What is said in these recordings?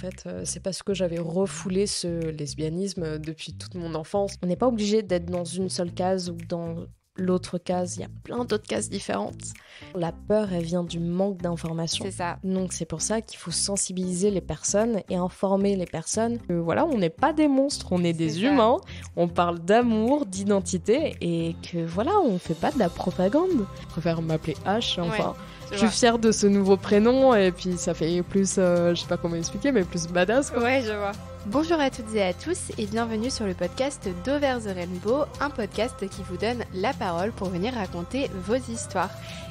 fait, c'est parce que j'avais refoulé ce lesbianisme depuis toute mon enfance. On n'est pas obligé d'être dans une seule case ou dans l'autre case, il y a plein d'autres cases différentes. La peur, elle vient du manque d'information. C'est ça. Donc c'est pour ça qu'il faut sensibiliser les personnes et informer les personnes que voilà, on n'est pas des monstres, on est des humains, on parle d'amour, d'identité et que voilà, on fait pas de la propagande. Je préfère m'appeler H, enfin. Je suis fière de ce nouveau prénom et puis ça fait plus, je sais pas comment expliquer, mais plus badass quoi. Ouais, je vois. Bonjour à toutes et à tous et bienvenue sur le podcast d'Over the Rainbow, un podcast qui vous donne la parole pour venir raconter vos histoires.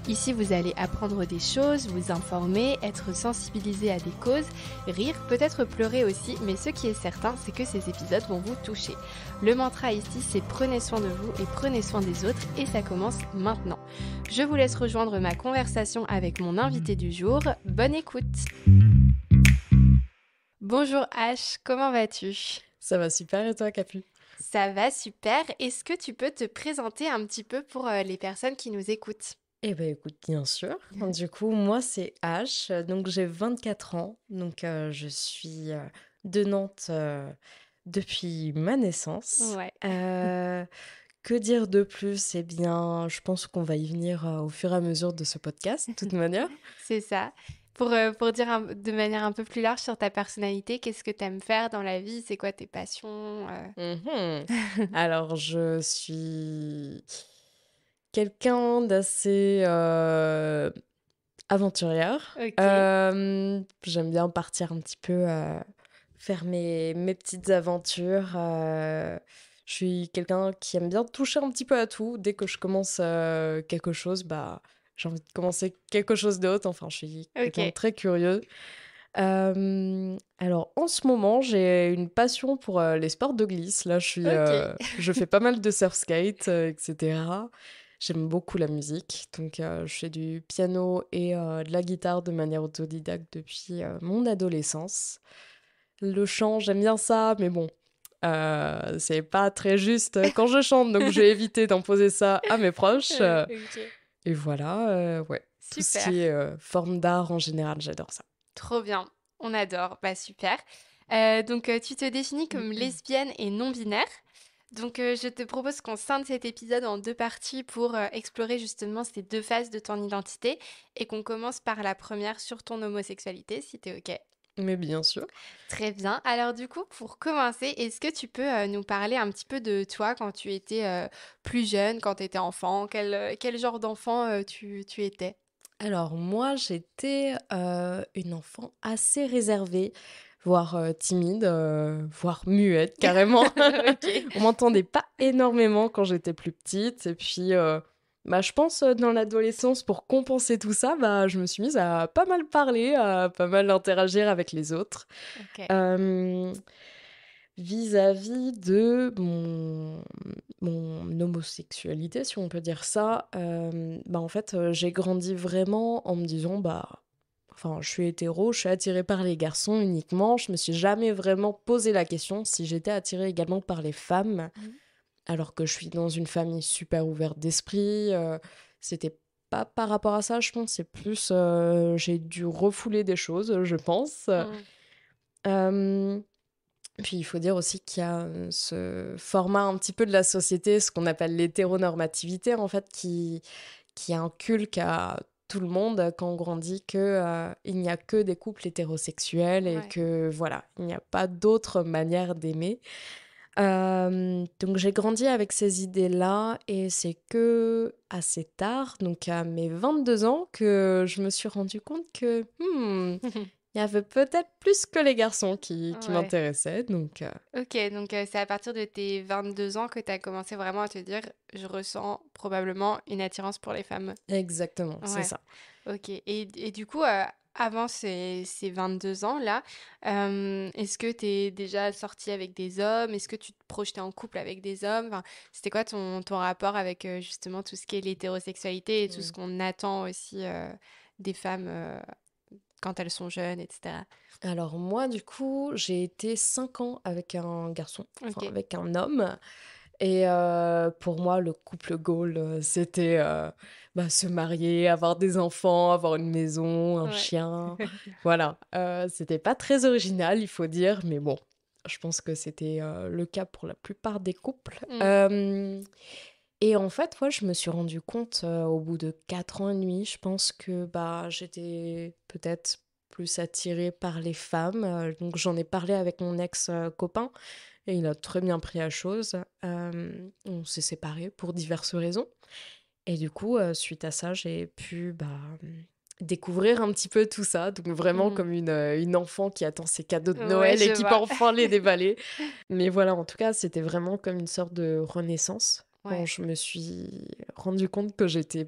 Ici, vous allez apprendre des choses, vous informer, être sensibilisé à des causes, rire, peut-être pleurer aussi, mais ce qui est certain, c'est que ces épisodes vont vous toucher. Le mantra ici, c'est prenez soin de vous et prenez soin des autres et ça commence maintenant. Je vous laisse rejoindre ma conversation avec mon invité du jour. Bonne écoute! Bonjour H, comment vas-tu? Ça va super et toi Capu? Ça va super. Est-ce que tu peux te présenter un petit peu pour les personnes qui nous écoutent? Eh ben écoute, bien sûr. Du coup, moi c'est H, donc j'ai 24 ans, donc je suis de Nantes depuis ma naissance. Ouais, Que dire de plus? Eh bien, je pense qu'on va y venir au fur et à mesure de ce podcast, de toute manière. c'est ça. Pour dire de manière un peu plus large sur ta personnalité, qu'est-ce que tu aimes faire dans la vie? C'est quoi tes passions? Mhm. Alors, je suis quelqu'un d'assez aventurière. Ok, J'aime bien partir un petit peu faire mes petites aventures. Je suis quelqu'un qui aime bien toucher un petit peu à tout. Dès que je commence quelque chose, bah, j'ai envie de commencer quelque chose d'autre. Enfin, je suis quelqu'un de ok, très curieux. Alors, en ce moment, j'ai une passion pour les sports de glisse. Là, ok. je fais pas mal de surf skate, etc. J'aime beaucoup la musique, donc je fais du piano et de la guitare de manière autodidacte depuis mon adolescence. Le chant, j'aime bien ça, mais bon, c'est pas très juste quand je chante, donc je vais éviter d'en poser ça à mes proches. Ok, Et voilà, ouais, tout ce super. qui est forme d'art en général, j'adore ça. Trop bien. On adore. Bah super. Donc tu te définis comme lesbienne et non-binaire. Donc je te propose qu'on scinde cet épisode en deux parties pour explorer justement ces deux phases de ton identité et qu'on commence par la première sur ton homosexualité, si t'es OK. Mais bien sûr. Très bien. Alors du coup, pour commencer, est-ce que tu peux nous parler un petit peu de toi quand tu étais plus jeune, quand tu étais enfant? Quel genre d'enfant tu étais? Alors moi, j'étais une enfant assez réservée, voire timide, voire muette carrément. Ok. On m'entendait pas énormément quand j'étais plus petite. Et puis, bah, je pense dans l'adolescence, pour compenser tout ça, bah, je me suis mise à pas mal parler, à pas mal interagir avec les autres. Ok. Euh, Vis-à-vis de mon homosexualité, si on peut dire ça, bah, en fait, j'ai grandi vraiment en me disant, bah, enfin, je suis hétéro, je suis attirée par les garçons uniquement. Je me suis jamais vraiment posé la question si j'étais attirée également par les femmes, Mhm. alors que je suis dans une famille super ouverte d'esprit. C'était pas par rapport à ça, je pense, c'est plus, j'ai dû refouler des choses, je pense. Mhm. Euh, Puis il faut dire aussi qu'il y a ce format un petit peu de la société, ce qu'on appelle l'hétéronormativité, en fait, qui inculque à tout le monde quand on grandit que il n'y a que des couples hétérosexuels et Ouais. que voilà, il n'y a pas d'autre manière d'aimer. Donc j'ai grandi avec ces idées-là et c'est que assez tard, donc à mes 22 ans, que je me suis rendu compte que il y avait peut-être plus que les garçons qui Ouais. m'intéressaient. Donc Ok, donc c'est à partir de tes 22 ans que tu as commencé vraiment à te dire, je ressens probablement une attirance pour les femmes. exactement, c'est Ouais, ça. ok. Et du coup, avant ces 22 ans-là, est-ce que tu es déjà sortie avec des hommes? Est-ce que tu te projetais en couple avec des hommes? Enfin, c'était quoi ton rapport avec justement tout ce qui est l'hétérosexualité et tout ce Mm. qu'on attend aussi des femmes quand elles sont jeunes, etc. Alors moi, du coup, j'ai été 5 ans avec un garçon, enfin Ok. avec un homme. Et pour moi, le couple goal, c'était, se marier, avoir des enfants, avoir une maison, un Ouais. chien. Voilà, c'était pas très original, il faut dire, mais bon, je pense que c'était, le cas pour la plupart des couples. Mmh. Et en fait, ouais, je me suis rendu compte, au bout de 4 ans et demi, je pense que, j'étais peut-être plus attirée par les femmes, donc j'en ai parlé avec mon ex, copain et il a très bien pris la chose. On s'est séparés pour diverses raisons et du coup, suite à ça, j'ai pu, découvrir un petit peu tout ça, donc vraiment Mmh. comme une enfant qui attend ses cadeaux de Ouais, Noël je et qui peut vois. enfin les déballer. Mais voilà, en tout cas, c'était vraiment comme une sorte de renaissance quand Ouais. je me suis rendu compte que j'étais,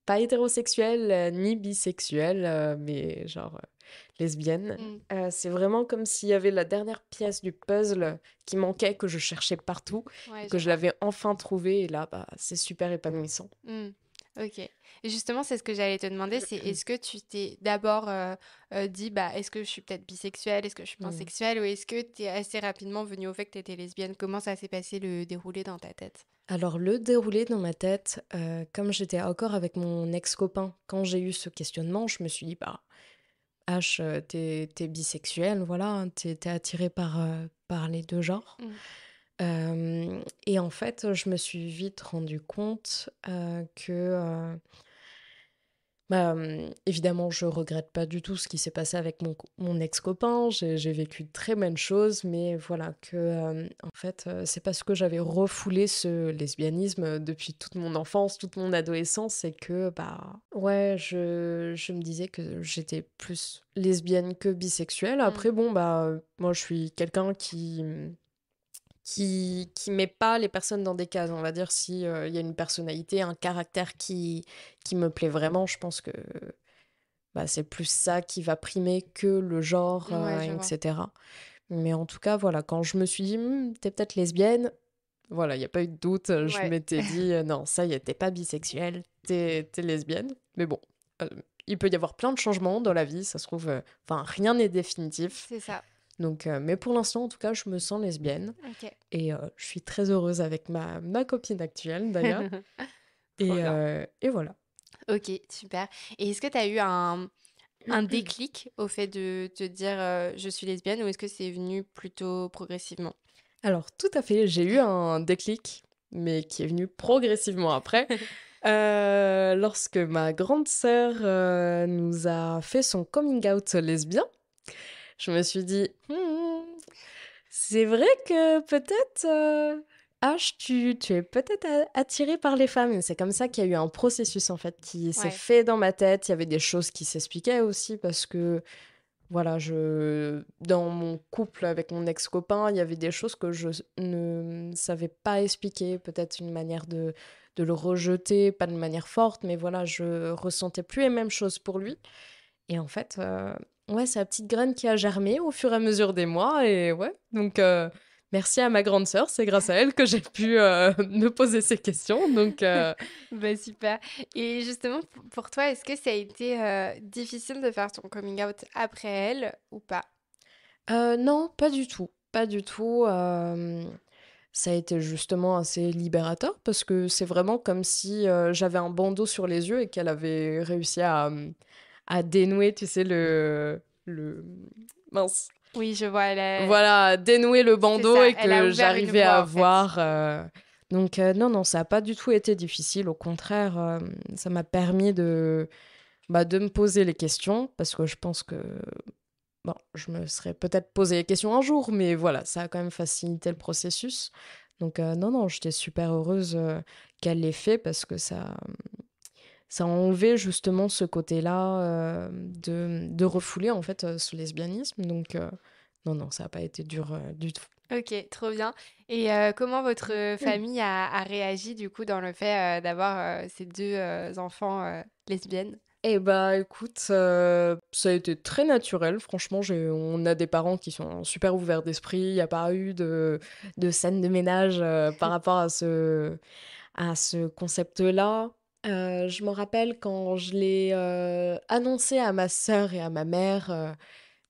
pas hétérosexuelle, ni bisexuelle, mais genre, lesbienne. Mmh. C'est vraiment comme s'il y avait la dernière pièce du puzzle qui manquait, que je cherchais partout, et Ouais, que je je vois. l'avais enfin trouvé et là, c'est super épanouissant. Mmh. OK. Et justement, c'est ce que j'allais te demander, c'est est-ce que tu t'es d'abord, dit: «Bah, est-ce que je suis peut-être bisexuelle? Est-ce que je suis Mmh. pansexuelle?» ou est-ce que tu es assez rapidement venu au fait que tu étais lesbienne? Comment ça s'est passé le déroulé dans ta tête? Alors le déroulé dans ma tête, comme j'étais encore avec mon ex-copain, quand j'ai eu ce questionnement, je me suis dit: «Bah, H, tu bisexuel, voilà, hein, tu attiré par les 2 genres». Mmh. Et en fait, je me suis vite rendu compte, que, évidemment, je regrette pas du tout ce qui s'est passé avec mon ex-copain. J'ai vécu de très bonnes choses, mais voilà que, en fait, c'est parce que j'avais refoulé ce lesbianisme, depuis toute mon enfance, toute mon adolescence et que, ouais, je me disais que j'étais plus lesbienne que bisexuelle. Mmh. Après bon, moi je suis quelqu'un qui met pas les personnes dans des cases. On va dire si, il y a une personnalité, un caractère qui me plaît vraiment, je pense que, c'est plus ça qui va primer que le genre, Ouais, je et vois. cetera. Mais en tout cas, voilà, quand je me suis dit: «Tu peut-être lesbienne», voilà, il y a pas eu de doute, je Ouais. m'étais dit: «Non, ça y est, tu pas bisexuelle, tu lesbienne». Mais bon, heu, il peut y avoir plein de changements dans la vie, ça se trouve, enfin rien n'est définitif. C'est ça. Donc mais pour l'instant, en tout cas, je me sens lesbienne. OK. Et je suis très heureuse avec ma copine actuelle d'ailleurs Trop bien. et voilà. OK, super. Et est-ce que tu as eu un déclic au fait de te dire, «Je suis lesbienne» ou est-ce que c'est venu plutôt progressivement? Alors tout à fait, j'ai eu un déclic, mais qui est venu progressivement après, lorsque ma grande sœur, nous a fait son coming out lesbien. Je me suis dit: «Mmh, c'est vrai que peut-être, H, tu es peut-être attiré par les femmes». Et c'est comme ça qu'il y a eu un processus en fait qui s'est Ouais. fait dans ma tête. Il y avait des choses qui s'expliquaient aussi parce que voilà, dans mon couple avec mon ex-copain, il y avait des choses que je ne savais pas expliquer, peut-être une manière de le rejeter, pas de manière forte, mais voilà, je ressentais plus les mêmes choses pour lui. Et en fait, ouais, c'est la petite graine qui a germé au fur et à mesure des mois et ouais, donc merci à ma grande sœur, c'est grâce à elle que j'ai pu, me poser ces questions, donc Bah, super. Et justement, pour toi, est-ce que ça a été, difficile de faire ton coming out après elle ou pas? non, pas du tout, pas du tout, ça a été justement assez libérateur parce que c'est vraiment comme si, j'avais un bandeau sur les yeux et qu'elle avait réussi à dénouer, tu sais, mince. Oui, je vois, Voilà, dénouer le c'est bandeau ça, et elle a que ouvert une j'arrivais à voie, en fait. voir, donc non, non, ça a pas du tout été difficile. Au contraire, ça m'a permis de me poser les questions parce que je pense que, bon, je me serais peut-être posé les questions un jour, mais voilà, ça a quand même facilité le processus. Donc non, non, j'étais super heureuse, qu'elle l'ait fait parce que ça a enlevé justement ce côté-là, de refouler en fait, ce lesbianisme. Donc non, non, ça a pas été dur, du tout. OK, trop bien. Et comment votre famille a réagi, du coup, dans le fait, d'avoir, ces 2 enfants, lesbiennes? Eh écoute, ça a été très naturel. Franchement, on a des parents qui sont super ouverts d'esprit. Il y a pas eu de scène de ménage, par rapport à ce concept-là. Je me rappelle quand je l'ai, annoncé à ma sœur et à ma mère,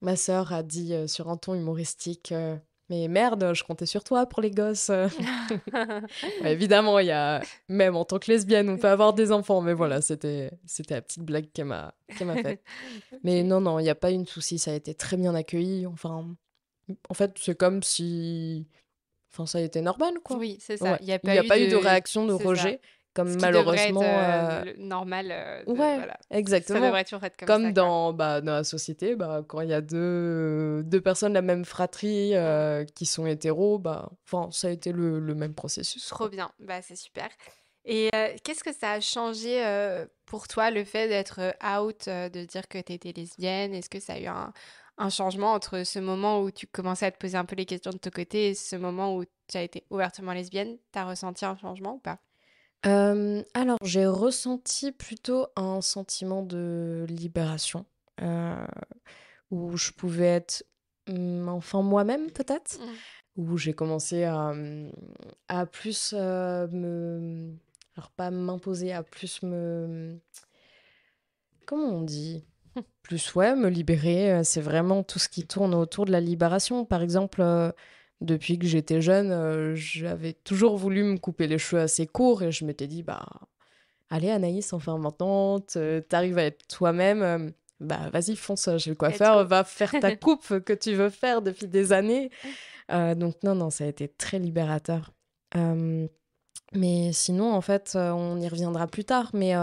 ma sœur a dit, sur un ton humoristique, mais merde, je comptais sur toi pour les gosses. Ouais, évidemment, il y a même en tant que lesbienne, on peut avoir des enfants, mais voilà, c'était la petite blague qu'elle m'a faite. Mais OK. non, non, il y a pas eu de souci, ça a été très bien accueilli. Enfin, en fait, c'est comme si enfin, ça a été normal, quoi. Oui, c'est ça. Ouais. Il y a Il n'y pas a eu pas eu de de réaction de c'est ça. rejet, comme Ce qui devrait être, malheureusement, le normal, de ouais, voilà. Ça exactement. devrait toujours être comme Comme ça, quoi. dans la société, bah, quand il y a deux personnes de la même fratrie, Mmh. qui sont hétéros, bah, enfin, ça a été le même processus, Trop quoi. bien, bah, c'est super et qu'est-ce que ça a changé, pour toi, le fait d'être, out, de dire que tu étais lesbienne? Est-ce que ça a eu un changement entre ce moment où tu commençais à te poser un peu les questions de ton côté et ce moment où tu as été ouvertement lesbienne? Tu as ressenti un changement ou pas? Alors j'ai ressenti plutôt un sentiment de libération, heu, où je pouvais être, enfin moi-même peut-être? Mmh. Où j'ai commencé à plus, alors pas m'imposer, à plus comment on dit? Plus, ouais, me libérer, c'est vraiment tout ce qui tourne autour de la libération. Par exemple, depuis que j'étais jeune, j'avais toujours voulu me couper les cheveux assez courts et je m'étais dit: «Bah, allez Anaïs, enfin maintenant tu à être toi-même, bah, vas-y fonce, chez le Let's coiffeur, go. va faire ta coupe que tu veux faire depuis des années». Donc non, non, ça a été très libérateur. Hem, mais sinon, en fait, on y reviendra plus tard, mais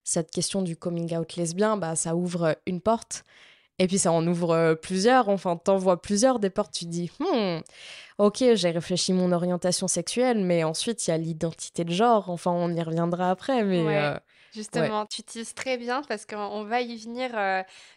cette question du coming out lesbien, bah, ça ouvre une porte et puis ça en ouvre, plusieurs. Enfin, tu vois plusieurs des portes, tu te dis: «Mmh, OK, j'ai réfléchi mon orientation sexuelle, mais ensuite il y a l'identité de genre». Enfin, on y reviendra après, mais Ouais, ouais. justement, tu utilises très bien parce qu'on va y venir,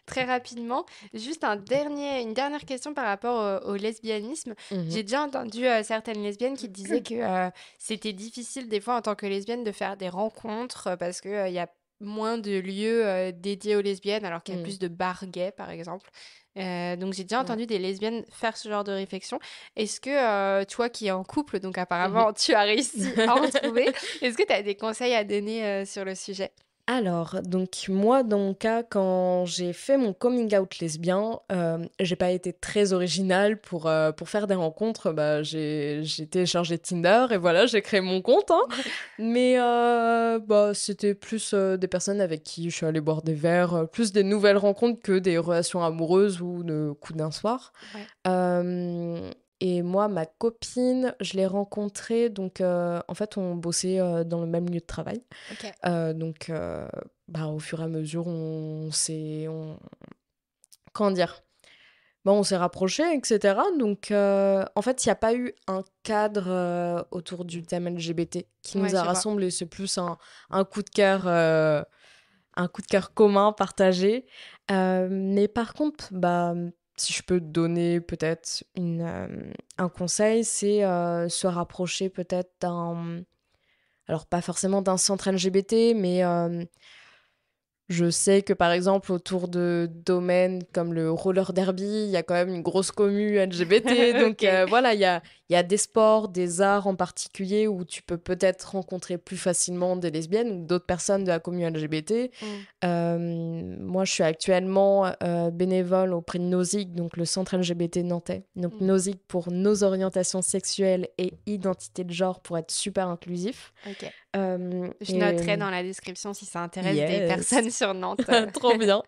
très rapidement. Juste une dernière question par rapport au lesbianisme. Mmh. J'ai déjà entendu, certaines lesbiennes qui disaient que, c'était difficile des fois en tant que lesbienne de faire des rencontres, parce que, il y a moins de lieux, dédiés aux lesbiennes alors qu'il y a Mmh. plus de bars gays, par exemple. Donc j'ai déjà Ouais. entendu des lesbiennes faire ce genre de réflexion. Est-ce que, toi qui es en couple, donc Mmh. apparemment tu as réussi à en trouver, est-ce que tu as des conseils à donner, sur le sujet? Alors, donc moi, dans mon cas, quand j'ai fait mon coming out lesbien, j'ai pas été très originale pour faire des rencontres. Bah, j'ai téléchargé Tinder et voilà, j'ai créé mon compte, hein. Mais bah, c'était plus, des personnes avec qui je suis allée boire des verres, plus des nouvelles rencontres que des relations amoureuses ou de coups d'un soir. Ouais, Hem et moi, ma copine, je l'ai rencontrée donc en fait, on bossait, dans le même lieu de travail. OK. Donc bah, au fur et à mesure, comment dire? Bah, on s'est rapprochés et cetera donc en fait, il y a pas eu un cadre, autour du thème LGBT qui Ouais, nous a je vois. rassemblés. C'est plus un coup de cœur, un coup de cœur commun partagé. Mais par contre, bah, si je peux te donner peut-être un conseil, c'est, se rapprocher peut-être alors pas forcément d'un centre LGBT, mais je sais que, par exemple, autour de domaines comme le roller derby, il y a quand même une grosse commu LGBT. Donc OK. voilà, il y a des sports, des arts en particulier où tu peux peut-être rencontrer plus facilement des lesbiennes ou d'autres personnes de la commu LGBT. Mmh. Moi, je suis actuellement bénévole auprès de NOSIG, donc le centre LGBT nantais. Donc Mmh. NOSIG pour nos orientations sexuelles et identité de genre pour être super inclusif. OK. Je Et noterai dans la description si ça intéresse des yes, personnes sur Nantes. trop bien.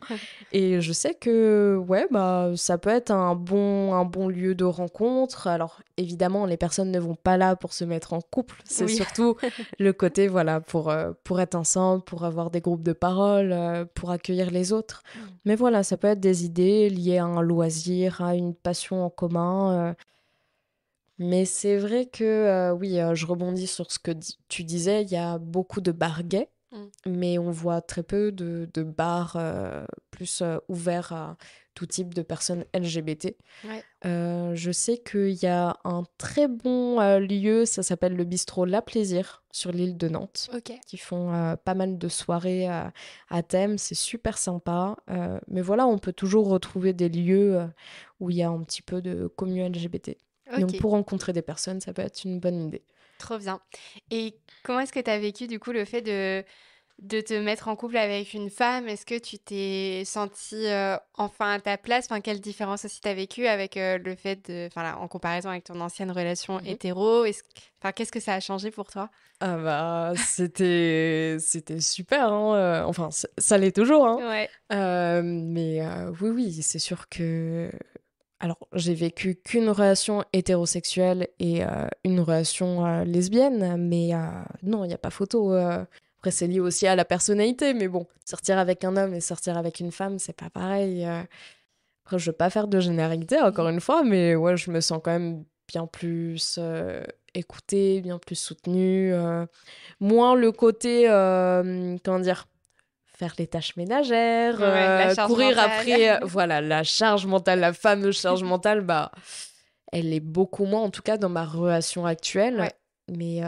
Et je sais que, ouais, bah, ça peut être un bon lieu de rencontre. Alors, évidemment, les personnes ne vont pas là pour se mettre en couple. C'est Oui. surtout le côté, voilà, pour être ensemble, pour avoir des groupes de parole, pour accueillir les autres. Mmh. Mais voilà, ça peut être des idées liées à un loisir, à une passion en commun. Mais c'est vrai que, oui, je rebondis sur ce que tu disais, il y a beaucoup de bars gays. Mmh. Mais on voit très peu de bars, plus, ouverts à tout type de personnes LGBT. Ouais. Je sais qu'il y a un très bon, lieu, ça s'appelle le bistrot La Plaisir, sur l'île de Nantes, OK. qui font, pas mal de soirées, à thème. C'est super sympa, mais voilà, on peut toujours retrouver des lieux, où il y a un petit peu de commu LGBT. Donc OK. pour rencontrer des personnes, ça peut être une bonne idée. Trop bien et comment est-ce que tu as vécu du coup le fait de de te mettre en couple avec une femme, est-ce que tu t'es sentie enfin à ta place? Enfin, quelle différence aussi t'as vécu avec le fait de, enfin là, en comparaison avec ton ancienne relation Mmh. hétéro? Enfin, qu'est-ce que ça a changé pour toi? Ah bah, c'était super, hein, enfin ça l'est toujours, hein. Ouais, Mais oui, oui, c'est sûr que alors j'ai vécu qu'une relation hétérosexuelle et une relation, lesbienne, mais non, il y a pas photo, après c'est lié aussi à la personnalité, mais bon, sortir avec un homme et sortir avec une femme, c'est pas pareil, après je veux pas faire de généralité encore une fois, mais ouais, je me sens quand même bien plus, écoutée, bien plus soutenue, moins le côté, comment dire? Faire les tâches ménagères, ouais, la charge courir mentale. après, voilà, la charge mentale, la fameuse charge mentale, bah, elle est beaucoup moins, en tout cas dans ma relation actuelle. Ouais, Mais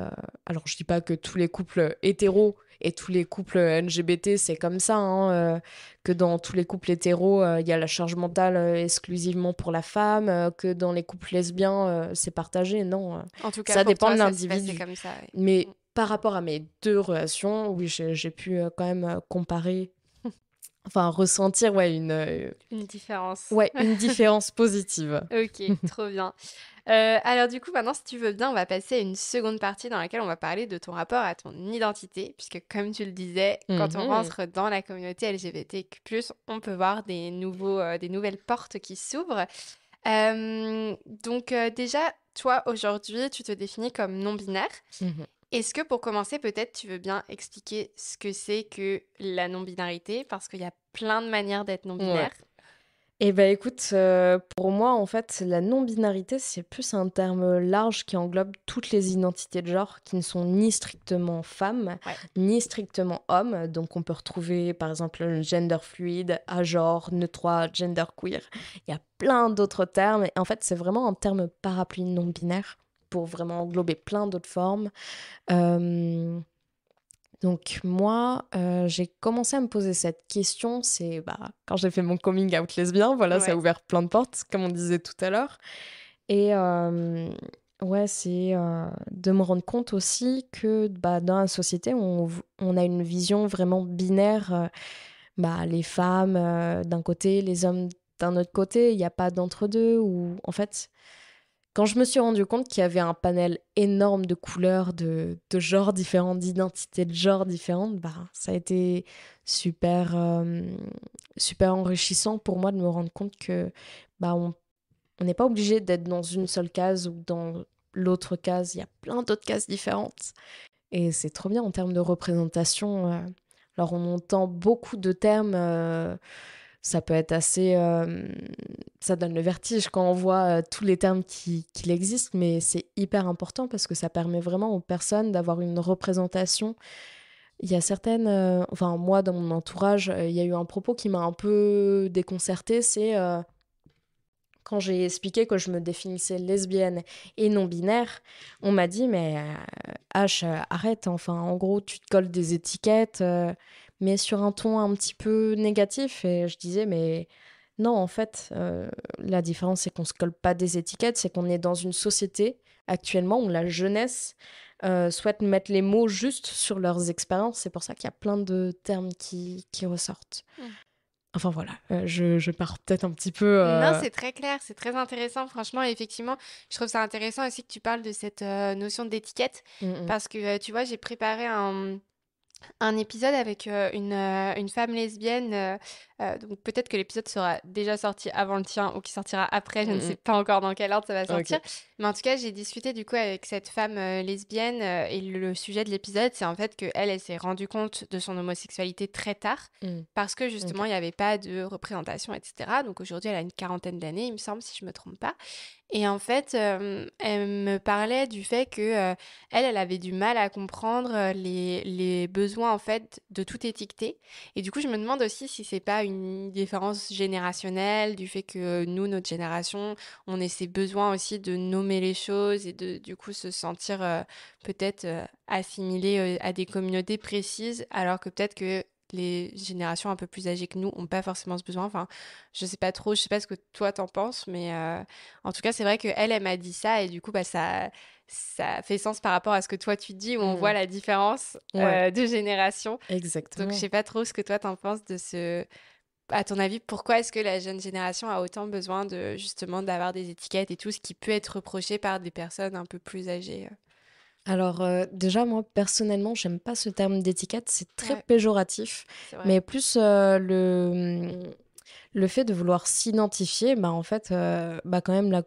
alors je dis pas que tous les couples hétéros et tous les couples LGBT, c'est comme ça, hein, que dans tous les couples hétéros, il y a la charge mentale, exclusivement pour la femme, que dans les couples lesbiens, c'est partagé. Non, en tout cas ça pour dépend toi, de ça s'est passé l'individu. comme ça, ouais. Mais par rapport à mes 2 relations, oui, j'ai pu, quand même, comparer, enfin ressentir, Une différence. ouais, une différence positive. Ok, trop bien. Alors du coup, maintenant, si tu veux bien, on va passer à une seconde partie dans laquelle on va parler de ton rapport à ton identité, puisque comme tu le disais, quand on Mmh. rentre dans la communauté LGBTQ+, on peut voir des nouvelles portes qui s'ouvrent. Donc déjà, toi, aujourd'hui, tu te définis comme non-binaire. Mmh. Est-ce que pour commencer, peut-être, tu veux bien expliquer ce que c'est que la non-binarité, parce qu'il y a plein de manières d'être Ouais. non-binaire. Et bah, écoute, pour moi, en fait, la non-binarité, c'est plus un terme large qui englobe toutes les identités de genre qui ne sont ni strictement femmes, Ouais. ni strictement hommes. Donc on peut retrouver, par exemple, le gender fluide, agenre, neutrois, genderqueer. Il y a plein d'autres termes et en fait, c'est vraiment un terme parapluie non-binaire pour vraiment englober plein d'autres formes. Hem Donc moi, j'ai commencé à me poser cette question, c'est, bah, quand j'ai fait mon coming out lesbien, voilà, ça a Ouais. ouvert plein de portes, comme on disait tout à l'heure et ouais, c'est, de me rendre compte aussi que, bah, dans la société, on a une vision vraiment binaire, bah, les femmes, d'un côté, les hommes d'un autre côté, il y a pas d'entre-deux où en fait quand je me suis rendu compte qu'il y avait un panel énorme de couleurs, de genres différents, d'identités de genres différentes, bah, ça a été super, super enrichissant pour moi de me rendre compte que bah, on n'est pas obligé d'être dans une seule case ou dans l'autre case. Il y a plein d'autres cases différentes. Et c'est trop bien en termes de représentation. Alors on entend beaucoup de termes. Ça peut être assez, ça donne le vertige quand on voit, tous les termes qu'il existe, mais c'est hyper important parce que ça permet vraiment aux personnes d'avoir une représentation. Il y a certaines, enfin moi dans mon entourage, il y a eu un propos qui m'a un peu déconcertée, c'est, quand j'ai expliqué que je me définissais lesbienne et non binaire, on m'a dit: «Mais, H, arrête, enfin, en gros, tu te colles des étiquettes», mais sur un ton un petit peu négatif et je disais: «Mais non, en fait, la différence, c'est qu'on se colle pas des étiquettes, c'est qu'on est dans une société, actuellement, où la jeunesse, souhaite mettre les mots juste sur leurs expériences. C'est pour ça qu'il y a plein de termes qui ressortent». Enfin voilà, je pars peut-être un petit peu, Non, c'est très clair, c'est très intéressant. Franchement, effectivement, je trouve ça intéressant aussi que tu parles de cette notion d'étiquette mmh mh. parce que, tu vois, j'ai préparé un épisode avec une femme lesbienne. Donc peut-être que l'épisode sera déjà sorti avant le tien ou qui sortira après. Je ne Mmh sais mh. pas encore dans quel ordre ça va sortir. OK. Mais en tout cas, j'ai discuté du coup avec cette femme lesbienne et le sujet de l'épisode, c'est en fait que elle s'est rendue compte de son homosexualité très tard Mmh. parce que justement, OK. il n'y avait pas de représentation, etc. Donc aujourd'hui, elle a une quarantaine d'années, il me semble, si je me trompe pas. Et en fait, elle me parlait du fait que, elle avait du mal à comprendre, les besoins, en fait, de tout étiqueter. Et du coup, je me demande aussi si c'est pas une différence générationnelle, du fait que nous, notre génération, on ait ces besoins aussi de nommer les choses et de, du coup, se sentir, peut-être, assimilés, à des communautés précises, alors que peut-être que les générations un peu plus âgées que nous ont pas forcément ce besoin. Enfin, je sais pas trop, je sais pas ce que toi t'en penses, mais en tout cas, c'est vrai que elle m'a dit ça et du coup, bah, ça fait sens par rapport à ce que toi tu dis, où on voit Mmh. la différence Ouais, de génération. Donc, je exactement. sais pas trop ce que toi t'en penses de ce. À ton avis, pourquoi est-ce que la jeune génération a autant besoin de justement d'avoir des étiquettes et tout, ce qui peut être reproché par des personnes un peu plus âgées? Alors, déjà, moi, personnellement, j'aime pas ce terme d'étiquette, c'est très Ouais, péjoratif, c'est vrai. mais plus, le fait de vouloir s'identifier, bah, en fait, bah, quand même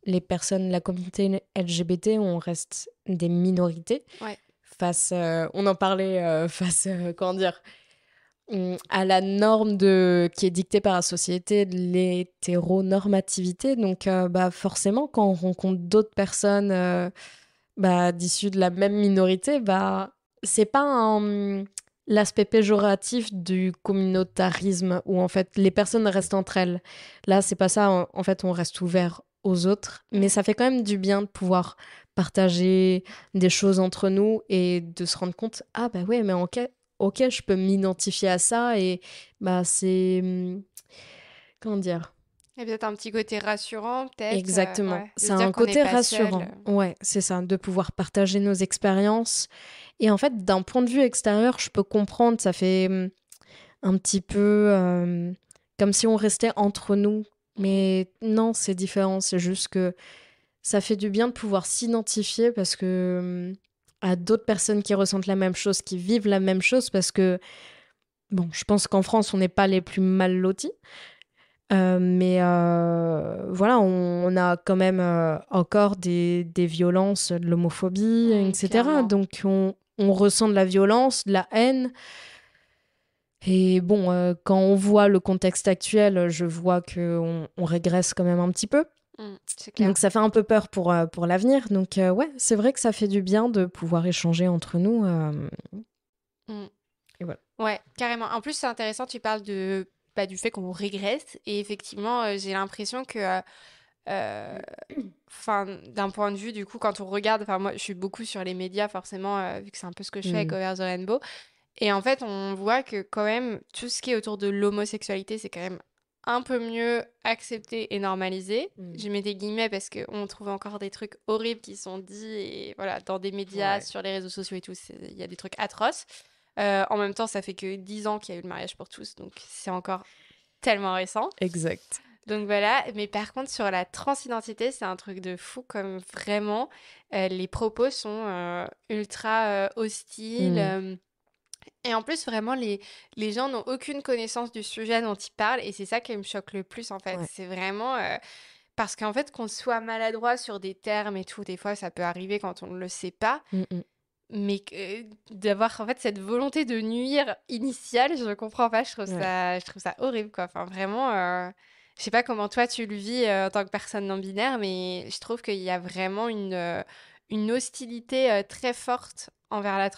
les personnes, la communauté LGBT, on reste des minorités Ouais. face, on en parlait, face, comment dire? À la norme qui est dictée par la société de l'hétéronormativité. Donc, bah, forcément, quand on rencontre d'autres personnes bah, d'issus de la même minorité, bah, c'est pas l'aspect péjoratif du communautarisme où en fait les personnes restent entre elles. Là, c'est pas ça. En fait, on reste ouvert aux autres, mais Mm. ça fait quand même du bien de pouvoir partager des choses entre nous et de se rendre compte, ah bah ouais, mais ok, je peux m'identifier à ça et bah c'est comment dire? Et peut-être un petit côté rassurant, peut-être, Exactement. ouais, de C'est se dire un qu'on n'est côté pas seul. rassurant. Ouais, c'est ça, de pouvoir partager nos expériences. Et en fait, d'un point de vue extérieur, je peux comprendre, ça fait un petit peu comme si on restait entre nous. Mm. Mais non, c'est différent. C'est juste que ça fait du bien de pouvoir s'identifier parce que à d'autres personnes qui ressentent la même chose, qui vivent la même chose, parce que, bon, je pense qu'en France, on n'est pas les plus mal lotis. Mais voilà, on a quand même encore des violences, de l'homophobie, etc. Clairement. Donc on ressent de la violence, de la haine. Et bon, quand on voit le contexte actuel, je vois qu'on régresse quand même un petit peu. C'est clair. Donc ça fait un peu peur pour l'avenir. Donc ouais, c'est vrai que ça fait du bien de pouvoir échanger entre nous. Mm. Et voilà. Ouais, carrément. En plus, c'est intéressant, tu parles de, bah, du fait qu'on régresse. Et effectivement, j'ai l'impression que, euh, enfin, d'un point de vue, du coup, quand on regarde, enfin, moi, je suis beaucoup sur les médias, forcément, vu que c'est un peu ce que je fais avec Mm. Over the Rainbow. Et en fait, on voit que quand même, tout ce qui est autour de l'homosexualité, c'est quand même un peu mieux accepté et normalisé. Mm. Je mets des guillemets parce qu'on trouve encore des trucs horribles qui sont dits et voilà, dans des médias, Ouais, sur les réseaux sociaux et tout, il y a des trucs atroces. En même temps, ça fait que 10 ans qu'il y a eu le mariage pour tous, donc c'est encore tellement récent. exact. Donc voilà, mais par contre sur la transidentité, c'est un truc de fou comme vraiment les propos sont ultra hostiles. Mm. Et en plus, vraiment, les gens n'ont aucune connaissance du sujet dont ils parlent. Et c'est ça qui me choque le plus, en fait. Ouais. C'est vraiment parce qu'en fait, qu'on soit maladroit sur des termes et tout, des fois, ça peut arriver quand on ne le sait pas. Mm, mm. Mais d'avoir, en fait, cette volonté de nuire initiale, je comprends pas. Ouais. Je trouve ça horrible, quoi. Enfin, vraiment, je sais pas comment toi, tu le vis en tant que personne non-binaire, mais je trouve qu'il y a vraiment une hostilité très forte envers la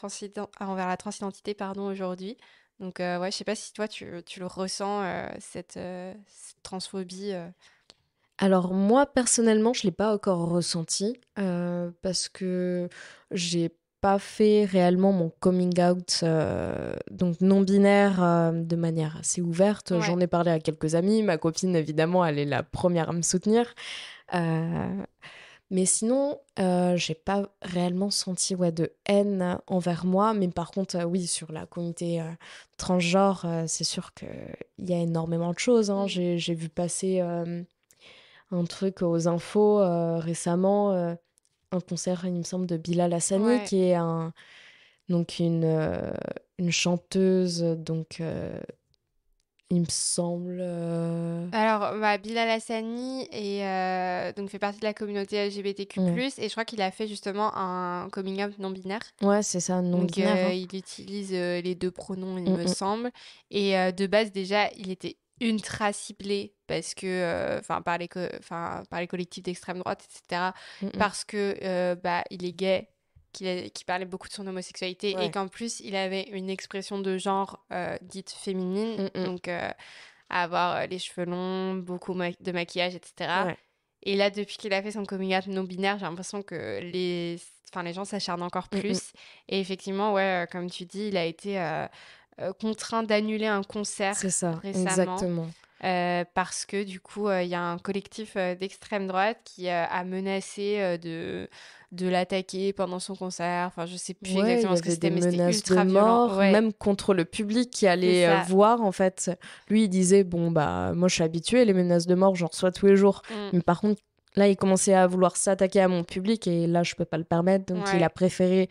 transidentité pardon, aujourd'hui. Donc, ouais, je sais pas si toi, tu le ressens, cette transphobie. Alors moi, personnellement, je ne l'ai pas encore ressenti parce que j'ai pas fait réellement mon coming out donc non binaire de manière assez ouverte. Ouais. J'en ai parlé à quelques amis. Ma copine, évidemment, elle est la première à me soutenir. Euh, mais sinon, j'ai pas réellement senti ouais, de haine envers moi. Mais par contre, oui, sur la communauté transgenre, c'est sûr qu'il y a énormément de choses. Hein. Mm. J'ai vu passer un truc aux infos récemment, un concert, il me semble, de Bilal Hassani, Ouais. qui est donc une chanteuse, donc il me semble. Alors, bah, Bilal Hassani donc fait partie de la communauté Ouais, LGBTQ+, et je crois qu'il a fait justement un coming out non-binaire. ouais c'est ça, Donc, non-binaire. Hein. il utilise les deux pronoms, il Mm, me mm, semble. Et de base, déjà, il était ultra ciblé parce que, enfin, par les collectifs d'extrême droite, etc. mm, mm. Parce que, bah, il est gay, qu'il parlait beaucoup de son homosexualité et Ouais. qu'en plus, il avait une expression de genre dite féminine. Mm, mm. Donc, à avoir les cheveux longs, beaucoup de maquillage, etc. Ouais. Et là, depuis qu'il a fait son coming out non-binaire, j'ai l'impression que les gens s'acharnent encore Mm, mm. plus. Et effectivement, ouais, comme tu dis, il a été contraint d'annuler un concert C'est ça, récemment. exactement. Parce que du coup, il y a un collectif d'extrême droite qui a menacé de l'attaquer pendant son concert. Enfin, je sais plus Ouais, il exactement y ce que avait des c'était, mais c'était menaces de ultra violent. mort, Ouais, même contre le public qui c'est allait ça. voir, en fait. Lui, il disait, bon, bah, moi, je suis habitué, les menaces de mort, j'en reçois tous les jours. Mm, Mais par contre, là, il commençait à vouloir s'attaquer à mon public, et là, je peux pas le permettre. Donc, il a ouais, préféré,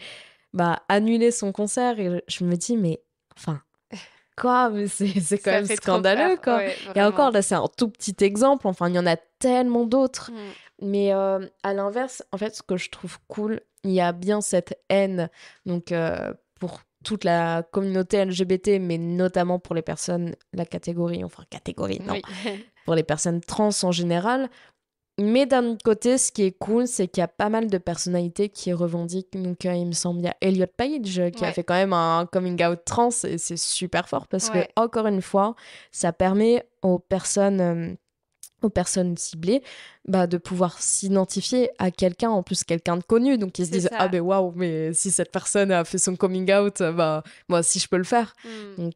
bah, annuler son concert. Et je me dis, mais, enfin, quoi? Mais c'est quand ça même fait trop scandaleux, peur. quoi. Ouais, Et encore, vraiment. là, c'est un tout petit exemple. Enfin, il y en a tellement d'autres. Mm, Mais à l'inverse, en fait, ce que je trouve cool, il y a bien cette haine, donc pour toute la communauté LGBT, mais notamment pour les personnes, la catégorie, enfin catégorie, non, oui. pour les personnes trans en général. Mais d'un autre côté, ce qui est cool, c'est qu'il y a pas mal de personnalités qui revendiquent. Donc, il me semble, il y a Elliot Page qui a Ouais, fait quand même un coming out trans et c'est super fort parce que, ouais, encore une fois, ça permet aux personnes ciblées bah, de pouvoir s'identifier à quelqu'un, en plus quelqu'un de connu. Donc ils se c'est disent ah ça. ben waouh, mais si cette personne a fait son coming out, bah moi aussi je peux le faire. Mm. Donc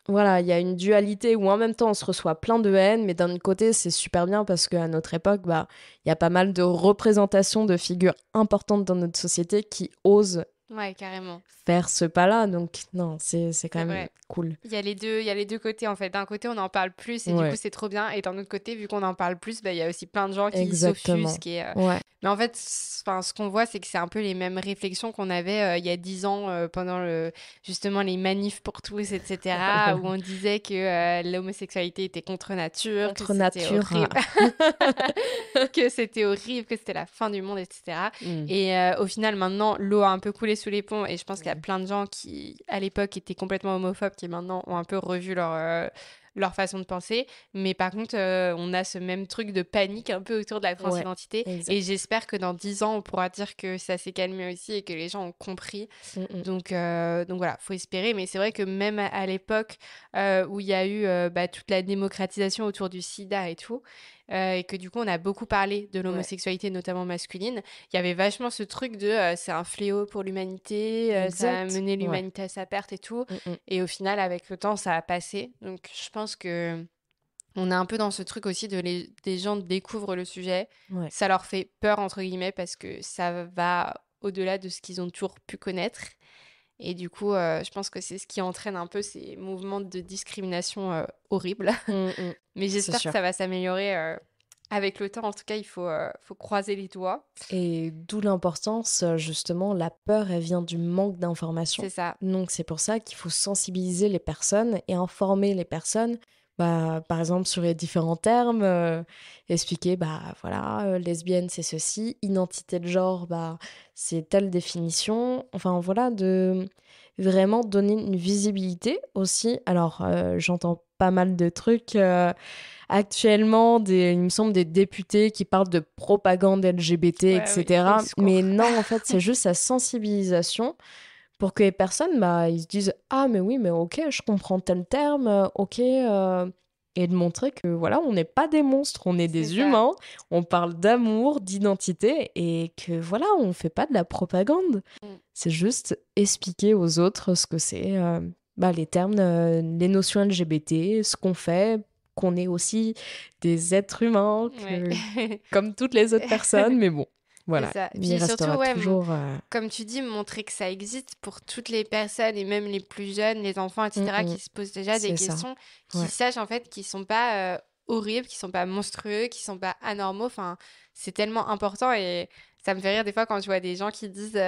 voilà, il y a une dualité où en même temps on se reçoit plein de haine, mais d'un autre côté c'est super bien parce qu'à notre époque, bah il y a pas mal de représentations de figures importantes dans notre société qui osent Ouais, carrément. faire ce pas-là. Donc non, c'est quand C'est même vrai. cool. Il y a les deux côtés en fait. D'un côté, on en parle plus et du coup, Ouais, c'est trop bien. Et d'un autre côté, vu qu'on en parle plus, bah, il y a aussi plein de gens qui exactement. s'offusquent. Ouais, Mais en fait, enfin, ce qu'on voit, c'est que c'est un peu les mêmes réflexions qu'on avait il y a 10 ans pendant justement les manifs pour tous, etc. Où on disait que l'homosexualité était contre nature, que contre c'était nature. horrible, que c'était horrible, que c'était la fin du monde, etc. Mm. Et au final, maintenant, l'eau a un peu coulé sous les ponts et je pense qu'il y a Mm. plein de gens qui, à l'époque, étaient complètement homophobes qui maintenant ont un peu revu leur façon de penser. Mais par contre, on a ce même truc de panique un peu autour de la Ouais, transidentité et exact. j'espère que dans 10 ans, on pourra dire que ça s'est calmé aussi et que les gens ont compris. Mm, mm. Donc voilà, faut espérer. Mais c'est vrai que même à l'époque où il y a eu bah, toute la démocratisation autour du sida et tout, et que du coup on a beaucoup parlé de Ouais, l'homosexualité, notamment masculine, il y avait vachement ce truc de c'est un fléau pour l'humanité, ça a exact. mené Ouais. l'humanité à sa perte et tout. Mm, mm. Et au final, avec le temps, ça a passé. Donc je pense que on est un peu dans ce truc aussi des gens découvrent le sujet. Ouais. Ça leur fait peur, entre guillemets, parce que ça va au-delà de ce qu'ils ont toujours pu connaître. Et du coup, je pense que c'est ce qui entraîne un peu ces mouvements de discrimination horribles. Mm, mm. Mais C'est j'espère que sûr. ça va s'améliorer avec le temps. En tout cas, faut croiser les doigts. Et d'où l'importance, justement, la peur, elle vient du manque d'information. C'est ça. Donc c'est pour ça qu'il faut sensibiliser les personnes et informer les personnes, bah, par exemple sur les différents termes, expliquer, bah voilà, lesbienne c'est ceci, identité de genre, bah c'est telle définition. Enfin voilà, de vraiment donner une visibilité aussi. Alors j'entends pas mal de trucs. Actuellement, il me semble, des députés qui parlent de propagande LGBT, Ouais, oui, au etc. secours. Mais non, en fait, c'est juste la sensibilisation pour que les personnes, bah, ils se disent, ah, mais oui, mais ok, je comprends tel terme, ok. Et de montrer que, voilà, on n'est pas des monstres, on est C'est des ça. humains, on parle d'amour, d'identité, et que, voilà, on fait pas de la propagande. Mm. C'est juste expliquer aux autres ce que c'est, bah, les termes, les notions LGBT, ce qu'on fait, qu'on est aussi des êtres humains, Ouais. que comme toutes les autres personnes, mais bon, C'est voilà, ça. il y Puis surtout, restera ouais, toujours. comme tu dis, montrer que ça existe pour toutes les personnes et même les plus jeunes, les enfants, Mm, etc., mm, qui se posent déjà des c'est ça, questions, qui ouais. sachent en fait qu'ils sont pas horribles, qu'ils sont pas monstrueux, qu'ils sont pas anormaux. Enfin, c'est tellement important et ça me fait rire des fois quand je vois des gens qui disent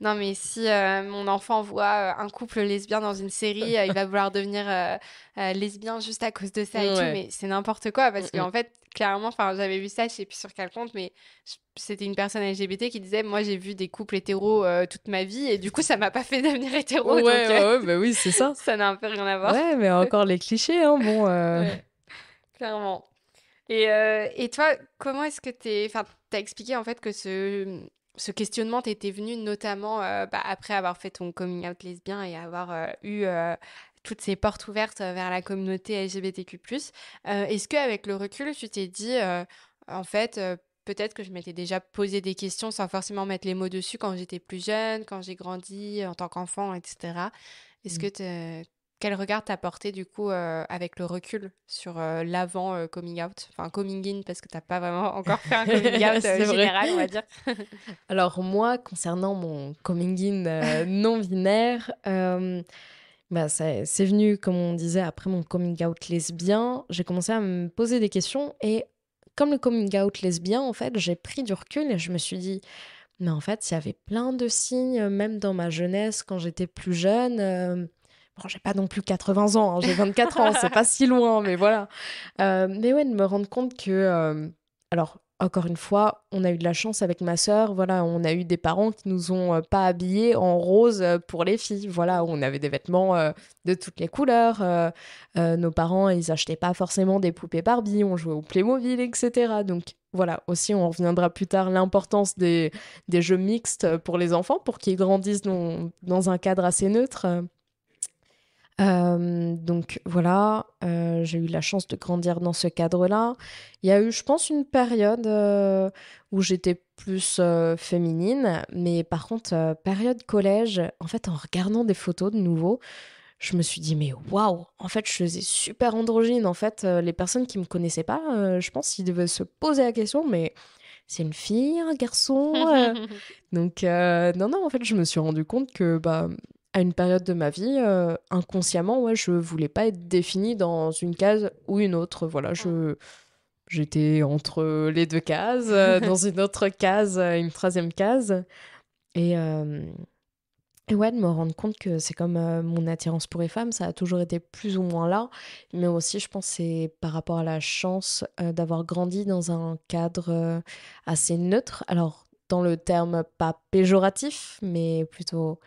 non mais si mon enfant voit un couple lesbien dans une série, il va vouloir devenir lesbien juste à cause de ça et tout. Ouais. Mais c'est n'importe quoi Mm, parce mm. qu'en fait, clairement, enfin, j'avais vu ça, je sais plus sur quel compte, mais c'était une personne LGBT qui disait moi j'ai vu des couples hétéros toute ma vie et du coup ça m'a pas fait devenir hétéro Ouais, donc ouais, ouais, bah oui, c'est ça. ça n'a un peu rien à voir. Ouais, mais encore les clichés, hein, bon. Ouais, clairement. Et toi, comment est-ce que enfin, t'as expliqué en fait que ce questionnement t'était venu notamment bah, après avoir fait ton coming out lesbien et avoir eu toutes ces portes ouvertes vers la communauté LGBTQ+. Est-ce qu'avec le recul, tu t'es dit, en fait, peut-être que je m'étais déjà posé des questions sans forcément mettre les mots dessus quand j'étais plus jeune, quand j'ai grandi en tant qu'enfant, etc. Est-ce que quel regard t'as porté du coup avec le recul sur l'avant coming out, enfin coming in parce que t'as pas vraiment encore fait un coming out C'est vrai. général, on va dire. Alors moi, concernant mon coming in non binaire, bah, c'est venu, comme on disait, après mon coming out lesbien. J'ai commencé à me poser des questions et comme le coming out lesbien, en fait, j'ai pris du recul et je me suis dit, mais en fait, il y avait plein de signes, même dans ma jeunesse, quand j'étais plus jeune. Bon, j'ai pas non plus 80 ans, hein, j'ai 24 ans, c'est pas si loin, mais voilà. Mais ouais, de me rendre compte que, alors, encore une fois, on a eu de la chance avec ma sœur, voilà, on a eu des parents qui nous ont pas habillés en rose pour les filles, voilà, on avait des vêtements de toutes les couleurs. Nos parents, ils achetaient pas forcément des poupées Barbie, on jouait au Playmobil, etc. Donc, voilà, aussi, on reviendra plus tard, l'importance des jeux mixtes pour les enfants, pour qu'ils grandissent dans un cadre assez neutre. Donc voilà, j'ai eu la chance de grandir dans ce cadre-là. Il y a eu, je pense, une période où j'étais plus féminine, mais par contre, période collège, en fait, en regardant des photos de nouveau, je me suis dit, mais waouh, en fait, je faisais super androgyne. En fait, les personnes qui me connaissaient pas, je pense qu'ils devaient se poser la question, mais c'est une fille, un garçon Donc, non, non, en fait, je me suis rendu compte que, bah, à une période de ma vie, inconsciemment, ouais, je voulais pas être définie dans une case ou une autre. Voilà, j'étais entre les deux cases, dans une autre case, une troisième case. Et, euh, et ouais, de me rendre compte que c'est comme mon attirance pour les femmes, ça a toujours été plus ou moins là. Mais aussi, je pense, que c'est par rapport à la chance d'avoir grandi dans un cadre assez neutre. Alors, dans le terme pas péjoratif, mais plutôt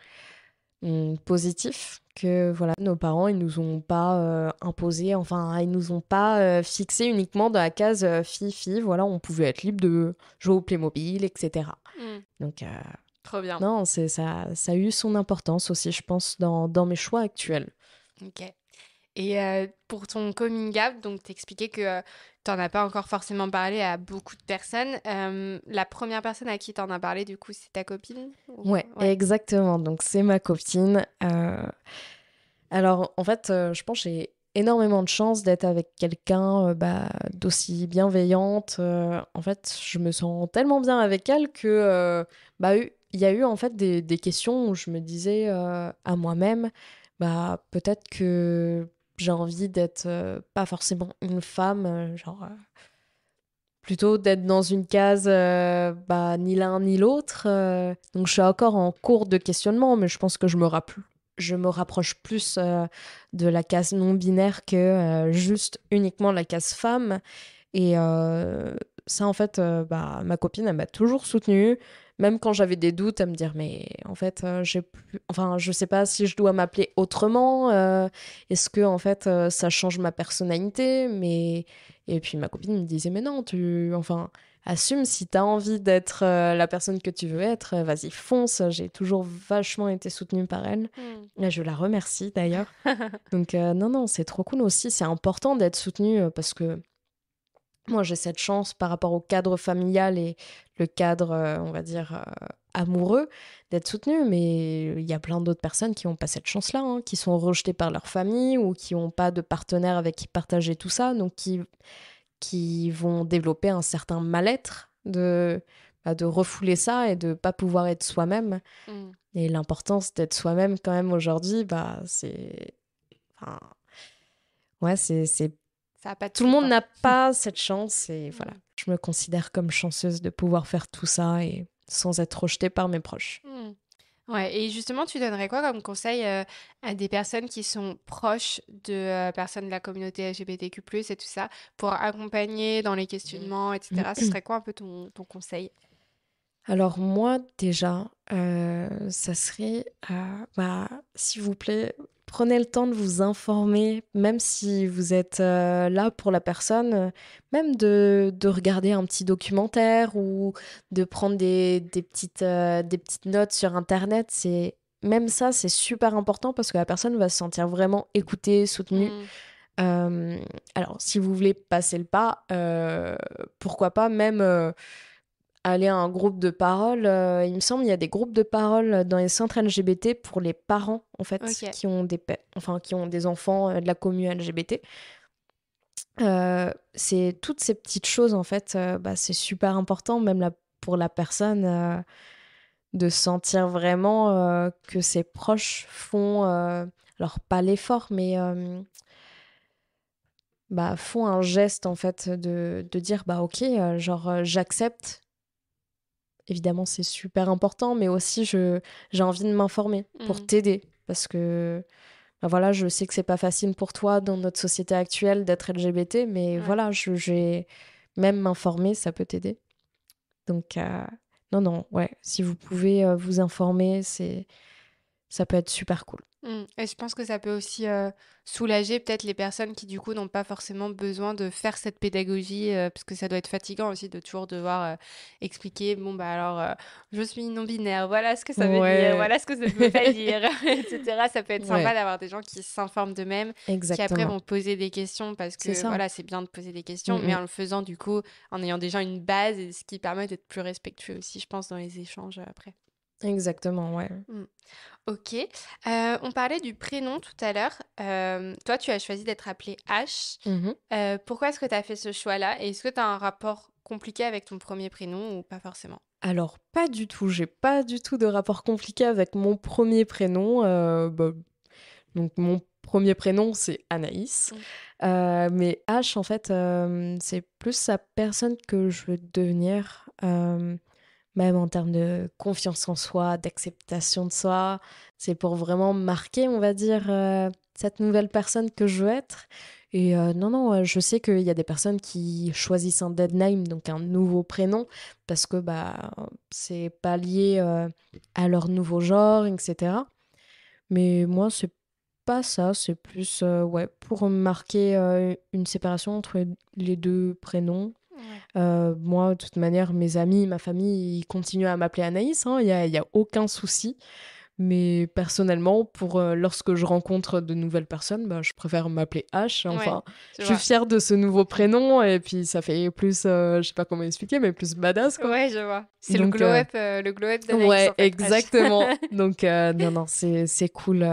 positif, que voilà, nos parents, ils nous ont pas imposé, enfin, ils nous ont pas fixé uniquement dans la case fille-fille. Voilà, on pouvait être libre de jouer au Playmobil, etc. Hmm, Donc, trop bien. non, ça a eu son importance aussi, je pense, dans mes choix actuels. Ok. Et pour ton coming out, donc t'expliquais que t'en as pas encore forcément parlé à beaucoup de personnes. La première personne à qui t'en as parlé, du coup, c'est ta copine Ouais, Ouais. exactement. Donc, c'est ma copine. Alors, en fait, je pense que j'ai énormément de chance d'être avec quelqu'un bah, d'aussi bienveillante. En fait, je me sens tellement bien avec elle que bah, il y a eu en fait des questions où je me disais à moi-même, bah, peut-être que j'ai envie d'être pas forcément une femme, genre plutôt d'être dans une case bah, ni l'un ni l'autre. Donc je suis encore en cours de questionnement, mais je pense que je me rapproche plus de la case non binaire que juste uniquement la case femme. Et ça, en fait, bah, ma copine, elle m'a toujours soutenue. Même quand j'avais des doutes, à me dire, mais en fait, enfin, je sais pas si je dois m'appeler autrement. Est-ce que, en fait, ça change ma personnalité? Mais... Et puis ma copine me disait, mais non, enfin, assume si t'as envie d'être la personne que tu veux être, vas-y, fonce. J'ai toujours vachement été soutenue par elle. Hmm. Et je la remercie d'ailleurs. Donc, non, non, c'est trop cool aussi. C'est important d'être soutenue parce que moi, j'ai cette chance par rapport au cadre familial et le cadre, on va dire, amoureux, d'être soutenue. Mais il y a plein d'autres personnes qui n'ont pas cette chance-là, hein, qui sont rejetées par leur famille ou qui n'ont pas de partenaire avec qui partager tout ça, donc qui vont développer un certain mal-être de refouler ça et de pas pouvoir être soi-même. Hmm. Et l'importance d'être soi-même quand même aujourd'hui, bah, c'est... Enfin, ouais, c'est Ça a pas de tout le prix, monde quoi. n'a pas cette chance et voilà. Hmm. Je me considère comme chanceuse de pouvoir faire tout ça et sans être rejetée par mes proches. Hmm. Ouais, et justement, tu donnerais quoi comme conseil à des personnes qui sont proches de personnes de la communauté LGBTQ+, et tout ça, pour accompagner dans les questionnements, etc. Ce serait quoi un peu ton conseil? Alors moi déjà, ça serait, bah, s'il vous plaît, prenez le temps de vous informer, même si vous êtes là pour la personne, même de regarder un petit documentaire ou de prendre des petites notes sur Internet. Même ça, c'est super important parce que la personne va se sentir vraiment écoutée, soutenue. Hmm. Euh, alors, si vous voulez passer le pas, pourquoi pas même aller à un groupe de parole. Il me semble il y a des groupes de parole dans les centres LGBT pour les parents, en fait, Ok. qui ont des enfants de la commu LGBT. C'est toutes ces petites choses, en fait, c'est super important, même pour la personne, de sentir vraiment que ses proches font, alors pas l'effort, mais font un geste, en fait, de dire, ok, j'accepte. Évidemment, c'est super important, mais aussi j'ai envie de m'informer pour Mm. t'aider. Parce que voilà, je sais que c'est pas facile pour toi dans notre société actuelle d'être LGBT, mais Ouais. voilà, j'ai même m'informer, ça peut t'aider. Donc, non, ouais, si vous pouvez vous informer, ça peut être super cool. Et je pense que ça peut aussi soulager peut-être les personnes qui du coup n'ont pas forcément besoin de faire cette pédagogie parce que ça doit être fatigant aussi de toujours devoir expliquer bon bah alors je suis non-binaire, voilà ce que ça veut dire, Ouais, voilà ce que ça ne veut pas dire, etc. Ça peut être sympa ouais, d'avoir des gens qui s'informent d'eux-mêmes, qui après exactement. vont poser des questions parce C'est que ça. voilà c'est bien de poser des questions, Mm, mais mm. en le faisant du coup en ayant déjà une base et ce qui permet d'être plus respectueux aussi je pense dans les échanges après. Exactement, ouais. Mm. Ok. On parlait du prénom tout à l'heure. Toi, tu as choisi d'être appelée H. Mhm. Pourquoi est-ce que tu as fait ce choix-là? Et est-ce que tu as un rapport compliqué avec ton premier prénom ou pas forcément? Alors, pas du tout. J'ai pas du tout de rapport compliqué avec mon premier prénom. Donc, mon premier prénom, c'est Anaïs. Mm. Mais H, en fait, c'est plus la personne que je veux devenir, même en termes de confiance en soi, d'acceptation de soi. C'est pour vraiment marquer, on va dire, cette nouvelle personne que je veux être. Et non, je sais qu'il y a des personnes qui choisissent un dead name, donc un nouveau prénom, parce que c'est pas lié à leur nouveau genre, etc. Mais moi, c'est pas ça, c'est plus ouais, pour marquer une séparation entre les deux prénoms. Ouais. Moi, de toute manière, mes amis, ma famille, ils continuent à m'appeler Anaïs, hein, y a aucun souci. Mais personnellement, lorsque je rencontre de nouvelles personnes, je préfère m'appeler H. Ouais, Enfin, je je suis vois. fière de ce nouveau prénom et puis ça fait plus, je sais pas comment expliquer, mais plus badass, quoi. Ouais, je vois. C'est Donc, le glow-up d'Anaïs ouais, en fait, H. exactement. Donc, non, c'est cool.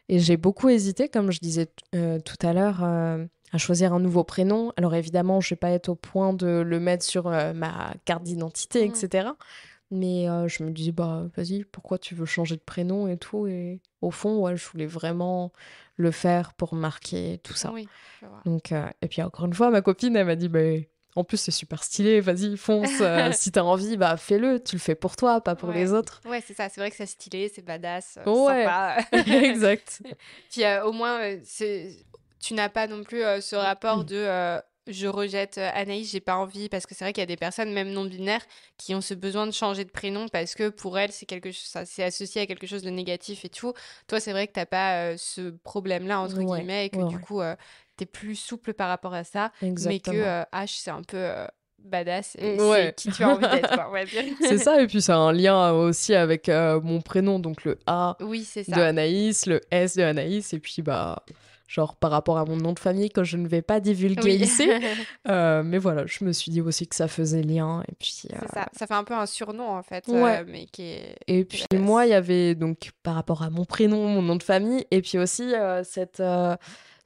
Et j'ai beaucoup hésité, comme je disais tout à l'heure, à choisir un nouveau prénom. Alors, évidemment, je vais pas être au point de le mettre sur ma carte d'identité, Mm. etc. Mais je me disais, vas-y, pourquoi tu veux changer de prénom et tout. Et au fond, ouais, je voulais vraiment le faire pour marquer tout ça. Oui, je vois. Donc, et puis encore une fois, ma copine, elle m'a dit, en plus, c'est super stylé, vas-y, fonce. Si t'as envie, fais-le. Tu le fais pour toi, pas pour les Ouais. autres. Ouais, c'est ça. C'est vrai que c'est stylé, c'est badass, Ouais, sympa. exact. Puis au moins, tu n'as pas non plus ce rapport de je rejette Anaïs, j'ai pas envie, parce que c'est vrai qu'il y a des personnes, même non binaires, qui ont ce besoin de changer de prénom parce que pour elles, c'est quelque chose, ça c'est associé à quelque chose de négatif et tout. Toi, c'est vrai que t'as pas ce problème-là, entre Ouais, guillemets, et que ouais, du ouais, coup, t'es plus souple par rapport à ça, mais que exactement. H, c'est un peu badass et c'est Ouais. qui tu as envie d'être, quoi, on va dire. C'est ça, et puis ça a un lien aussi avec mon prénom, donc le A Oui, c'est de ça. Anaïs, le S de Anaïs, et puis genre par rapport à mon nom de famille, que je ne vais pas divulguer Oui. ici. Mais voilà, je me suis dit aussi que ça faisait lien, et puis C'est ça. Ça fait un peu un surnom, en fait, ouais. mais Et qui est puis moi, il badass. y avait donc par rapport à mon prénom, mon nom de famille, et puis aussi cette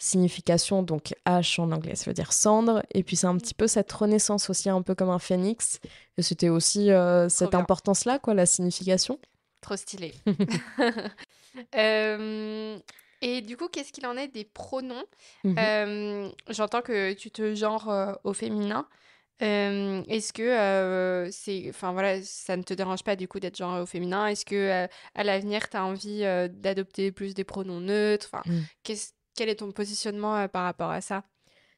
signification, donc H en anglais, ça veut dire cendre, et puis c'est un petit peu cette renaissance aussi, un peu comme un phénix, et c'était aussi Trop cette bien. importance-là, quoi, la signification. Trop stylé. Euh, et du coup, qu'est-ce qu'il en est des pronoms? Mhm. J'entends que tu te genres au féminin. Est-ce que enfin voilà, ça ne te dérange pas du coup d'être genré au féminin? Est-ce que à l'avenir, tu as envie d'adopter plus des pronoms neutres? Enfin, Mm. quel est ton positionnement par rapport à ça?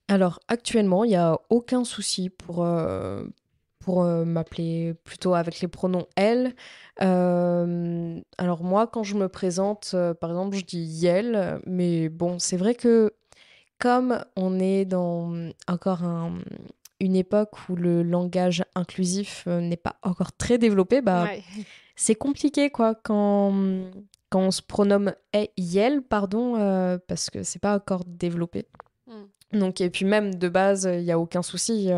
Alors actuellement, il n'y a aucun souci pour m'appeler plutôt avec les pronoms elle. Alors moi, quand je me présente, par exemple, je dis Yel, mais bon, c'est vrai que comme on est dans encore une époque où le langage inclusif n'est pas encore très développé, Ouais. c'est compliqué quoi quand on se pronomme Yel, pardon, parce que c'est pas encore développé. Mm. Donc, et puis même de base, il n'y a aucun souci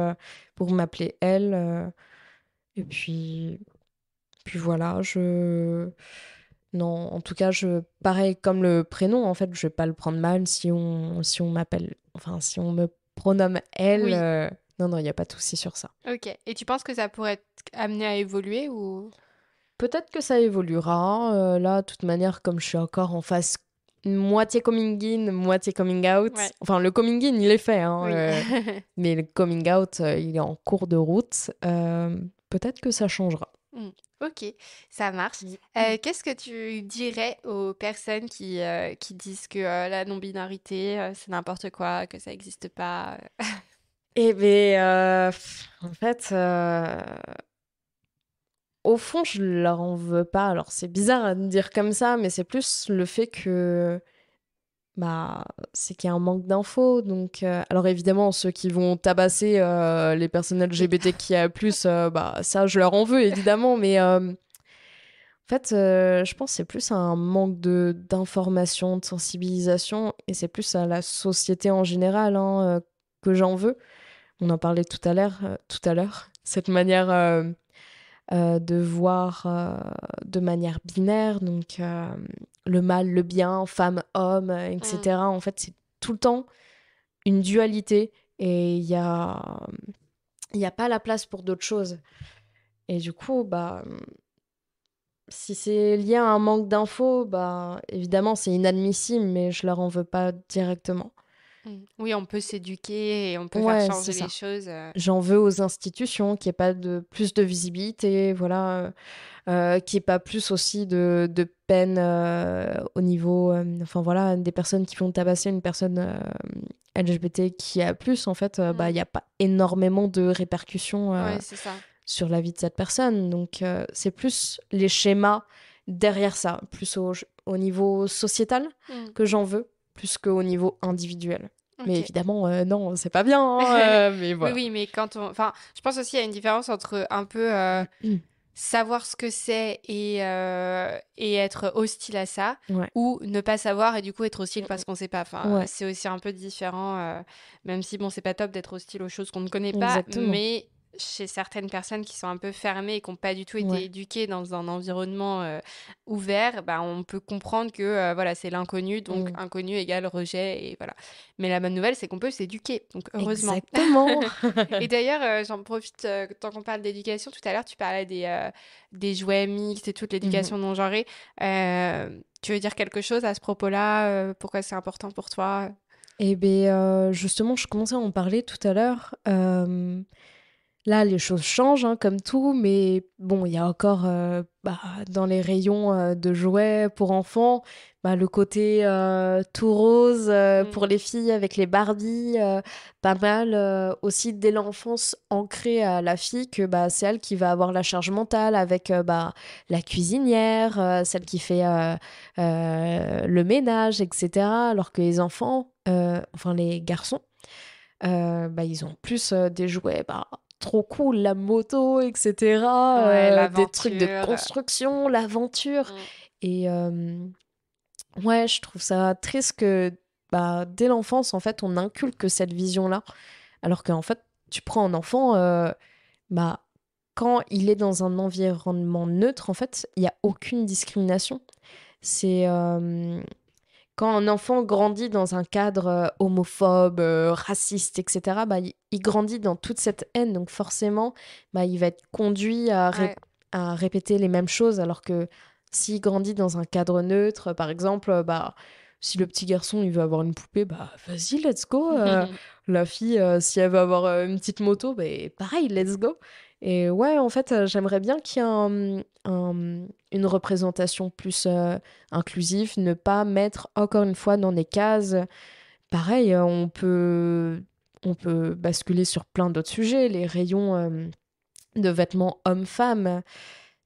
pour m'appeler elle. Et puis voilà, non, en tout cas, pareil comme le prénom, en fait, je vais pas le prendre mal si on m'appelle, enfin, si on me pronomme elle. Oui, Non, non, il n'y a pas de souci sur ça. ok. Et tu penses que ça pourrait être amené à évoluer ou... Peut-être que ça évoluera. Là, de toute manière, comme je suis encore en phase moitié coming in, moitié coming out. Ouais, Enfin, le coming in, il est fait, hein, oui. mais le coming out, il est en cours de route. Peut-être que ça changera. Mm. Ok, ça marche. Mm. Qu'est-ce que tu dirais aux personnes qui disent que la non-binarité, c'est n'importe quoi, que ça n'existe pas? Eh bien, en fait, au fond, je leur en veux pas. Alors, c'est bizarre à dire comme ça, mais c'est plus le fait que bah, c'est qu'il y a un manque d'infos. Donc, alors évidemment, ceux qui vont tabasser les personnes Oui. LGBTQIA+, bah, ça, je leur en veux, évidemment. Mais en fait, je pense que c'est plus un manque d'information, de sensibilisation, et c'est plus à la société en général hein, que j'en veux. On en parlait tout à l'heure, cette manière de voir de manière binaire, donc le mal, le bien, femme, homme, Mm. etc. En fait, c'est tout le temps une dualité et il y a pas la place pour d'autres choses. Et du coup, bah, si c'est lié à un manque d'infos, bah, évidemment, c'est inadmissible, mais je leur en veux pas directement. Mm. Oui, on peut s'éduquer et on peut faire Ouais, c'est changer les ça. choses. J'en veux aux institutions qu'il n'y ait pas plus de visibilité, voilà. Qu'il n'y ait pas plus aussi de peine au niveau, enfin voilà, des personnes qui vont tabasser une personne LGBT qui a plus, en fait, bah, Mm. il n'y a pas énormément de répercussions Ouais, c'est ça. sur la vie de cette personne. Donc, c'est plus les schémas derrière ça, plus au niveau sociétal Mm. que j'en veux, plus qu'au niveau individuel. Mais Ok. évidemment, non, c'est pas bien, hein, mais Oui, voilà. oui, mais quand on... Enfin, je pense aussi qu'il y a une différence entre un peu savoir ce que c'est et être hostile à ça, Ouais. ou ne pas savoir et du coup être hostile parce qu'on sait pas. Enfin, Ouais, c'est aussi un peu différent, même si bon, c'est pas top d'être hostile aux choses qu'on ne connaît pas, exactement. mais chez certaines personnes qui sont un peu fermées et qui n'ont pas du tout été Ouais, éduquées dans un environnement ouvert, bah, on peut comprendre que voilà, c'est l'inconnu, donc mm, inconnu égale rejet et voilà. Mais la bonne nouvelle, c'est qu'on peut s'éduquer, donc heureusement. exactement. Et d'ailleurs, j'en profite, tant qu'on parle d'éducation, tout à l'heure, tu parlais des jouets mixtes et toute Mhm. l'éducation non genrée. Tu veux dire quelque chose à ce propos-là? Pourquoi c'est important pour toi? Eh bien, justement, je commençais à en parler tout à l'heure. Là, les choses changent, hein, comme tout, mais bon, il y a encore bah, dans les rayons de jouets pour enfants, bah, le côté tout rose Mm. pour les filles avec les Barbie, pas mal aussi dès l'enfance ancré à la fille que bah, c'est elle qui va avoir la charge mentale avec bah, la cuisinière, celle qui fait le ménage, etc. Alors que les enfants, enfin les garçons, bah, ils ont plus des jouets bah, trop cool, la moto, etc. Ouais, Des trucs de l'aventure. construction, l'aventure. Mm. Et ouais, je trouve ça triste que bah, dès l'enfance, en fait, on inculque cette vision-là. Alors qu'en fait, tu prends un enfant, bah, quand il est dans un environnement neutre, en fait, il n'y a aucune discrimination. C'est quand un enfant grandit dans un cadre homophobe, raciste, etc., bah, il grandit dans toute cette haine. Donc forcément, bah, il va être conduit Ouais. à répéter les mêmes choses. Alors que s'il grandit dans un cadre neutre, par exemple, bah, si le petit garçon il veut avoir une poupée, bah vas-y, let's go. La fille, si elle veut avoir une petite moto, bah, pareil, let's go. Et ouais, en fait, j'aimerais bien qu'il y ait une représentation plus inclusif, ne pas mettre encore une fois dans des cases. Pareil, on peut basculer sur plein d'autres sujets, les rayons de vêtements hommes-femmes.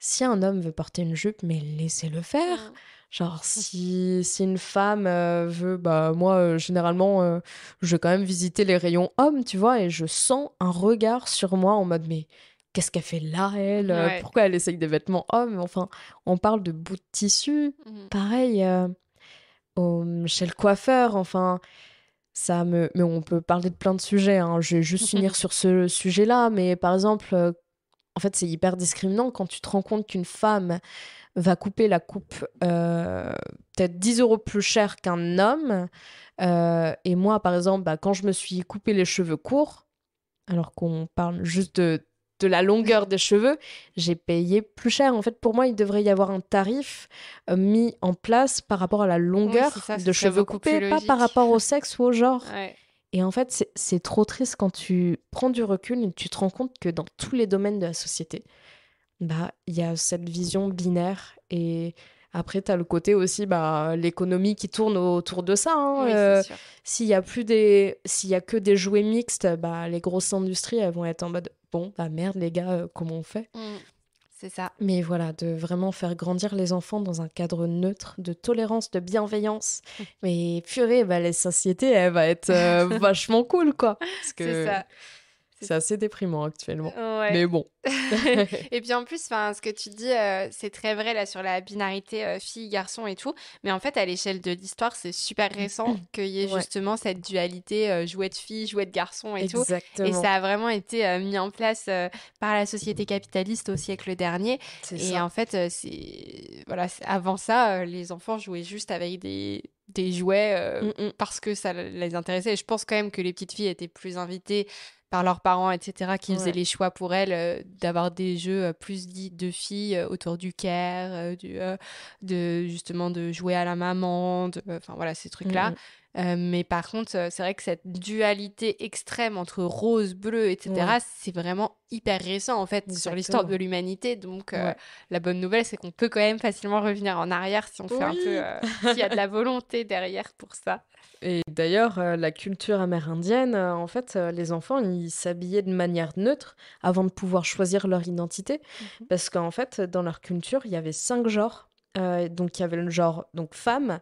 Si un homme veut porter une jupe, mais laissez-le faire. Mm. Genre, si une femme veut, bah moi, généralement, je vais quand même visiter les rayons hommes, tu vois, et je sens un regard sur moi en mode, mais qu'est-ce qu'elle fait là, elle? Ouais. Pourquoi elle essaye des vêtements hommes? Enfin, on parle de bouts de tissu. Mm. Pareil, chez le coiffeur, enfin, ça me... Mais on peut parler de plein de sujets, hein. Je vais juste finir sur ce sujet-là, mais par exemple, en fait, c'est hyper discriminant quand tu te rends compte qu'une femme va couper la coupe peut-être 10 euros plus cher qu'un homme. Et moi, par exemple, bah, quand je me suis coupé les cheveux courts, alors qu'on parle juste de la longueur des cheveux, j'ai payé plus cher. En fait, pour moi, il devrait y avoir un tarif mis en place par rapport à la Oui, c'est longueur ça, ce de serait cheveux beaucoup plus coupés, pas par logique. rapport au sexe ou au genre. Ouais. Et en fait, c'est trop triste quand tu prends du recul et tu te rends compte que dans tous les domaines de la société, bah, il y a cette vision binaire. Et après, tu as le côté aussi, bah, l'économie qui tourne autour de ça, hein. Oui, c'est sûr. S'il y a que des jouets mixtes, bah, les grosses industries, elles vont être en mode, bon, bah merde, les gars, comment on fait? Mm, c'est ça. Mais voilà, de vraiment faire grandir les enfants dans un cadre neutre, de tolérance, de bienveillance. Mais purée, bah, la société, elle va être vachement cool, quoi. Parce C'est que ça. C'est c'est assez déprimant actuellement. Ouais. Mais bon. Et puis en plus, ce que tu dis, c'est très vrai là sur la binarité fille-garçon et tout. Mais en fait, à l'échelle de l'histoire, c'est super récent qu'il y ait Ouais, justement cette dualité jouet-fille, jouet-garçon et tout. Et exactement. ça a vraiment été mis en place par la société capitaliste au siècle dernier. C'est Et ça. en fait, voilà, avant ça, les enfants jouaient juste avec des jouets Mm, mm. parce que ça les intéressait. Et je pense quand même que les petites filles étaient plus invitées par leurs parents, etc., qui faisaient Ouais. les choix pour elles d'avoir des jeux plus dits de filles autour du care, de justement de jouer à la maman, enfin voilà ces Mm, trucs-là. mm. Mais par contre, c'est vrai que cette dualité extrême entre rose, bleu, Ouais, etc., c'est vraiment hyper récent en fait sur l'histoire de exactement. l'humanité. Donc Ouais. la bonne nouvelle, c'est qu'on peut quand même facilement revenir en arrière si on fait un peu, Oui. s'il y a de la volonté derrière pour ça. Et d'ailleurs, la culture amérindienne, en fait, les enfants, ils s'habillaient de manière neutre avant de pouvoir choisir leur identité. Mhm. Parce qu'en fait, dans leur culture, il y avait 5 genres. Donc, il y avait le genre donc, femme,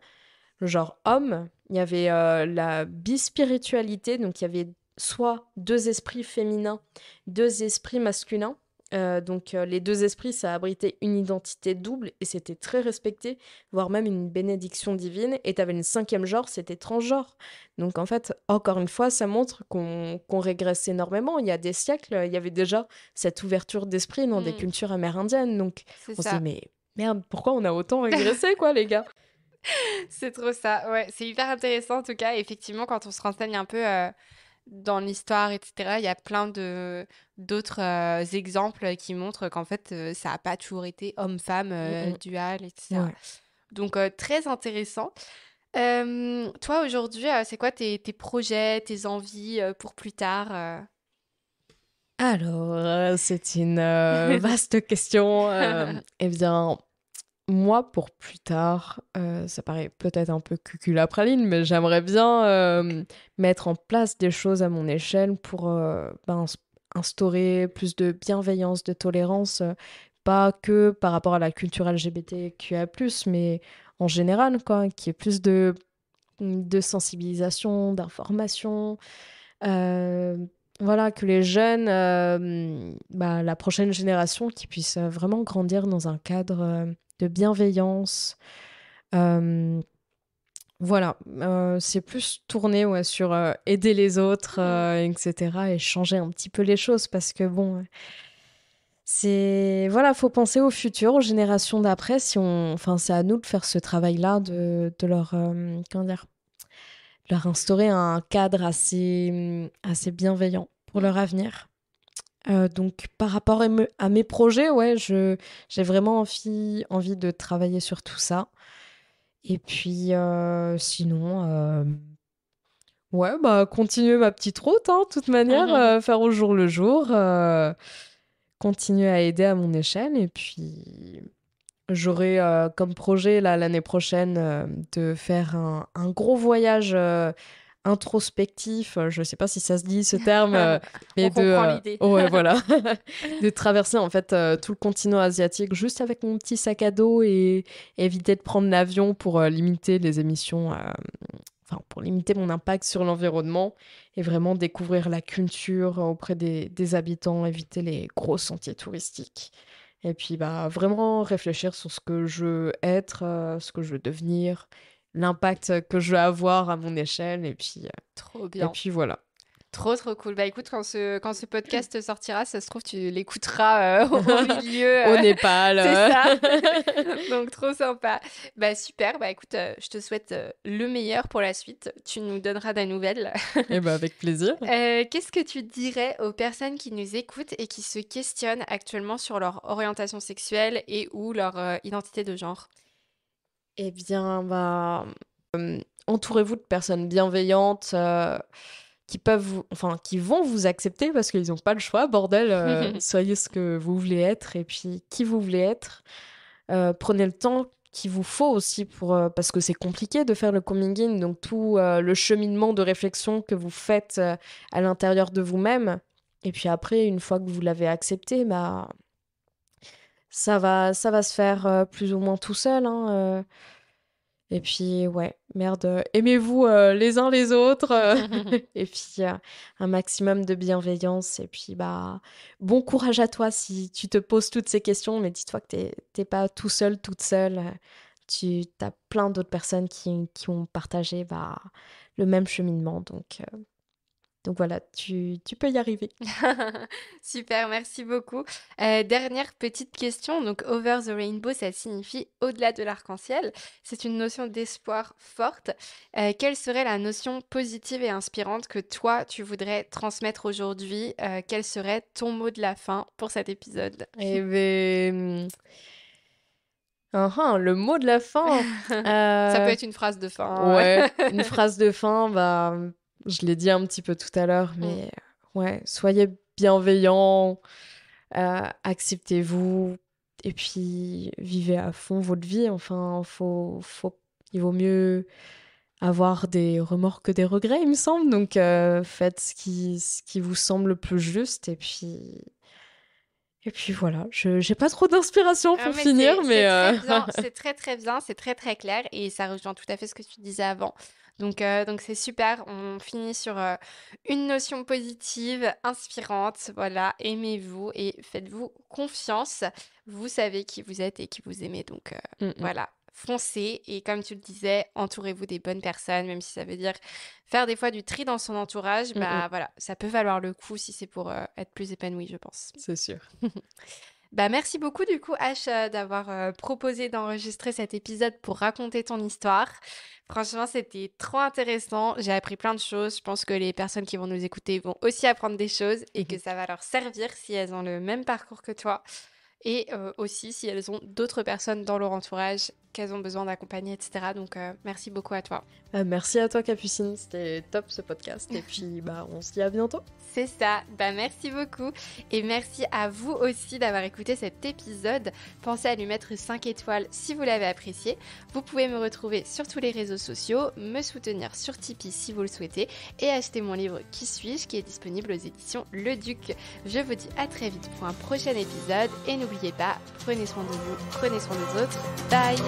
le genre homme, il y avait la bispiritualité, donc il y avait soit deux esprits féminins, deux esprits masculins. Les deux esprits, ça abritait une identité double et c'était très respecté, voire même une bénédiction divine. Et tu avais une cinquième genre, c'était transgenre. Donc en fait, encore une fois, ça montre qu'on régresse énormément. Il y a des siècles, il y avait déjà cette ouverture d'esprit dans des Mm, cultures amérindiennes. Donc c'est on se dit, ça. mais merde, pourquoi on a autant régressé, quoi, les gars? C'est trop ça, ouais, c'est hyper intéressant en tout cas. Effectivement, quand on se renseigne un peu dans l'histoire, etc., il y a plein de d'autres exemples qui montrent qu'en fait, ça n'a pas toujours été homme-femme, Mm, mm. dual, etc. Ouais. Donc, très intéressant. Toi, aujourd'hui, c'est quoi tes projets, tes envies pour plus tard Alors, c'est une vaste question. Eh bien, moi, pour plus tard, ça paraît peut-être un peu cuculapraline, mais j'aimerais bien mettre en place des choses à mon échelle pour instaurer plus de bienveillance, de tolérance, pas que par rapport à la culture LGBTQIA+, mais en général, quoi, qu'il y ait plus de sensibilisation, d'information. Euh, voilà, que les jeunes, la prochaine génération, qui puisse vraiment grandir dans un cadre de bienveillance. Euh, voilà, c'est plus tourné ouais, sur aider les autres, Hmm. etc. et changer un petit peu les choses parce que bon, c'est voilà, faut penser au futur, aux générations d'après. Si on, enfin, c'est à nous de faire ce travail-là, de leur, comment dire, leur instaurer un cadre assez bienveillant pour Hmm. leur avenir. Donc, par rapport à mes projets, ouais, j'ai vraiment envie de travailler sur tout ça. Et puis, sinon, ouais, bah, continuer ma petite route, hein, de toute manière, faire au jour le jour, continuer à aider à mon échelle. Et puis, j'aurai comme projet, là, l'année prochaine, de faire un gros voyage introspectif, je sais pas si ça se dit ce terme, On mais comprend l'idée. ouais voilà, de traverser en fait tout le continent asiatique juste avec mon petit sac à dos et éviter de prendre l'avion pour limiter les émissions, enfin pour limiter mon impact sur l'environnement et vraiment découvrir la culture auprès des habitants, éviter les gros sentiers touristiques. Et puis bah vraiment réfléchir sur ce que je veux être, ce que je veux devenir, l'impact que je veux avoir à mon échelle Trop et bien. puis voilà. Trop, trop cool. Bah écoute, quand ce podcast sortira, ça se trouve, tu l'écouteras au milieu. Au Népal. C'est ça. Donc, trop sympa. Bah super. Bah écoute, je te souhaite le meilleur pour la suite. Tu nous donneras des nouvelles. Eh ben, avec plaisir. Qu'est-ce que tu dirais aux personnes qui nous écoutent et qui se questionnent actuellement sur leur orientation sexuelle et ou leur identité de genre? Eh bien, entourez-vous de personnes bienveillantes qui vont vous accepter parce qu'ils n'ont pas le choix, bordel. Soyez ce que vous voulez être et puis qui vous voulez être. Prenez le temps qu'il vous faut aussi parce que c'est compliqué de faire le coming in, donc tout le cheminement de réflexion que vous faites à l'intérieur de vous-même. Et puis après, une fois que vous l'avez accepté, ça va se faire plus ou moins tout seul, hein. Et puis, ouais, merde, aimez-vous les uns les autres. Et puis, un maximum de bienveillance. Et puis, bon courage à toi si tu te poses toutes ces questions. Mais dis-toi que t'es pas tout seul, toute seule. Tu as plein d'autres personnes qui ont partagé le même cheminement. Donc voilà, tu peux y arriver. Super, merci beaucoup. Dernière petite question. Donc, over the rainbow, ça signifie au-delà de l'arc-en-ciel. C'est une notion d'espoir forte. Quelle serait la notion positive et inspirante que toi, tu voudrais transmettre aujourd'hui? Quel serait ton mot de la fin pour cet épisode? Eh ben, le mot de la fin. Ça peut être une phrase de fin. Ouais, une phrase de fin, je l'ai dit un petit peu tout à l'heure, mais ouais, soyez bienveillants, acceptez-vous, et puis vivez à fond votre vie. Enfin, il vaut mieux avoir des remords que des regrets, il me semble. Donc, faites ce qui vous semble le plus juste, et puis voilà. J'ai pas trop d'inspiration pour finir, mais c'est très très bien, c'est très très clair et ça rejoint tout à fait ce que tu disais avant. Donc c'est super, on finit sur une notion positive, inspirante, voilà, aimez-vous et faites-vous confiance. Vous savez qui vous êtes et qui vous aimez, donc voilà, foncez et comme tu le disais, entourez-vous des bonnes personnes, même si ça veut dire faire des fois du tri dans son entourage, voilà, ça peut valoir le coup si c'est pour être plus épanoui, je pense. c'est sûr. Merci beaucoup du coup Ash d'avoir proposé d'enregistrer cet épisode pour raconter ton histoire. Franchement, c'était trop intéressant. J'ai appris plein de choses. Je pense que les personnes qui vont nous écouter vont aussi apprendre des choses et que ça va leur servir si elles ont le même parcours que toi. Et aussi si elles ont d'autres personnes dans leur entourage qu'elles ont besoin d'accompagner, etc. Donc, merci beaucoup à toi. Merci à toi, Capucine. C'était top ce podcast. Et puis, on se dit à bientôt. C'est ça. Merci beaucoup. Et merci à vous aussi d'avoir écouté cet épisode. Pensez à lui mettre 5 étoiles si vous l'avez apprécié. Vous pouvez me retrouver sur tous les réseaux sociaux, me soutenir sur Tipeee si vous le souhaitez et acheter mon livre Qui suis-je qui est disponible aux éditions Le Duc. Je vous dis à très vite pour un prochain épisode et n'oubliez pas, prenez soin de vous, prenez soin des autres. Bye!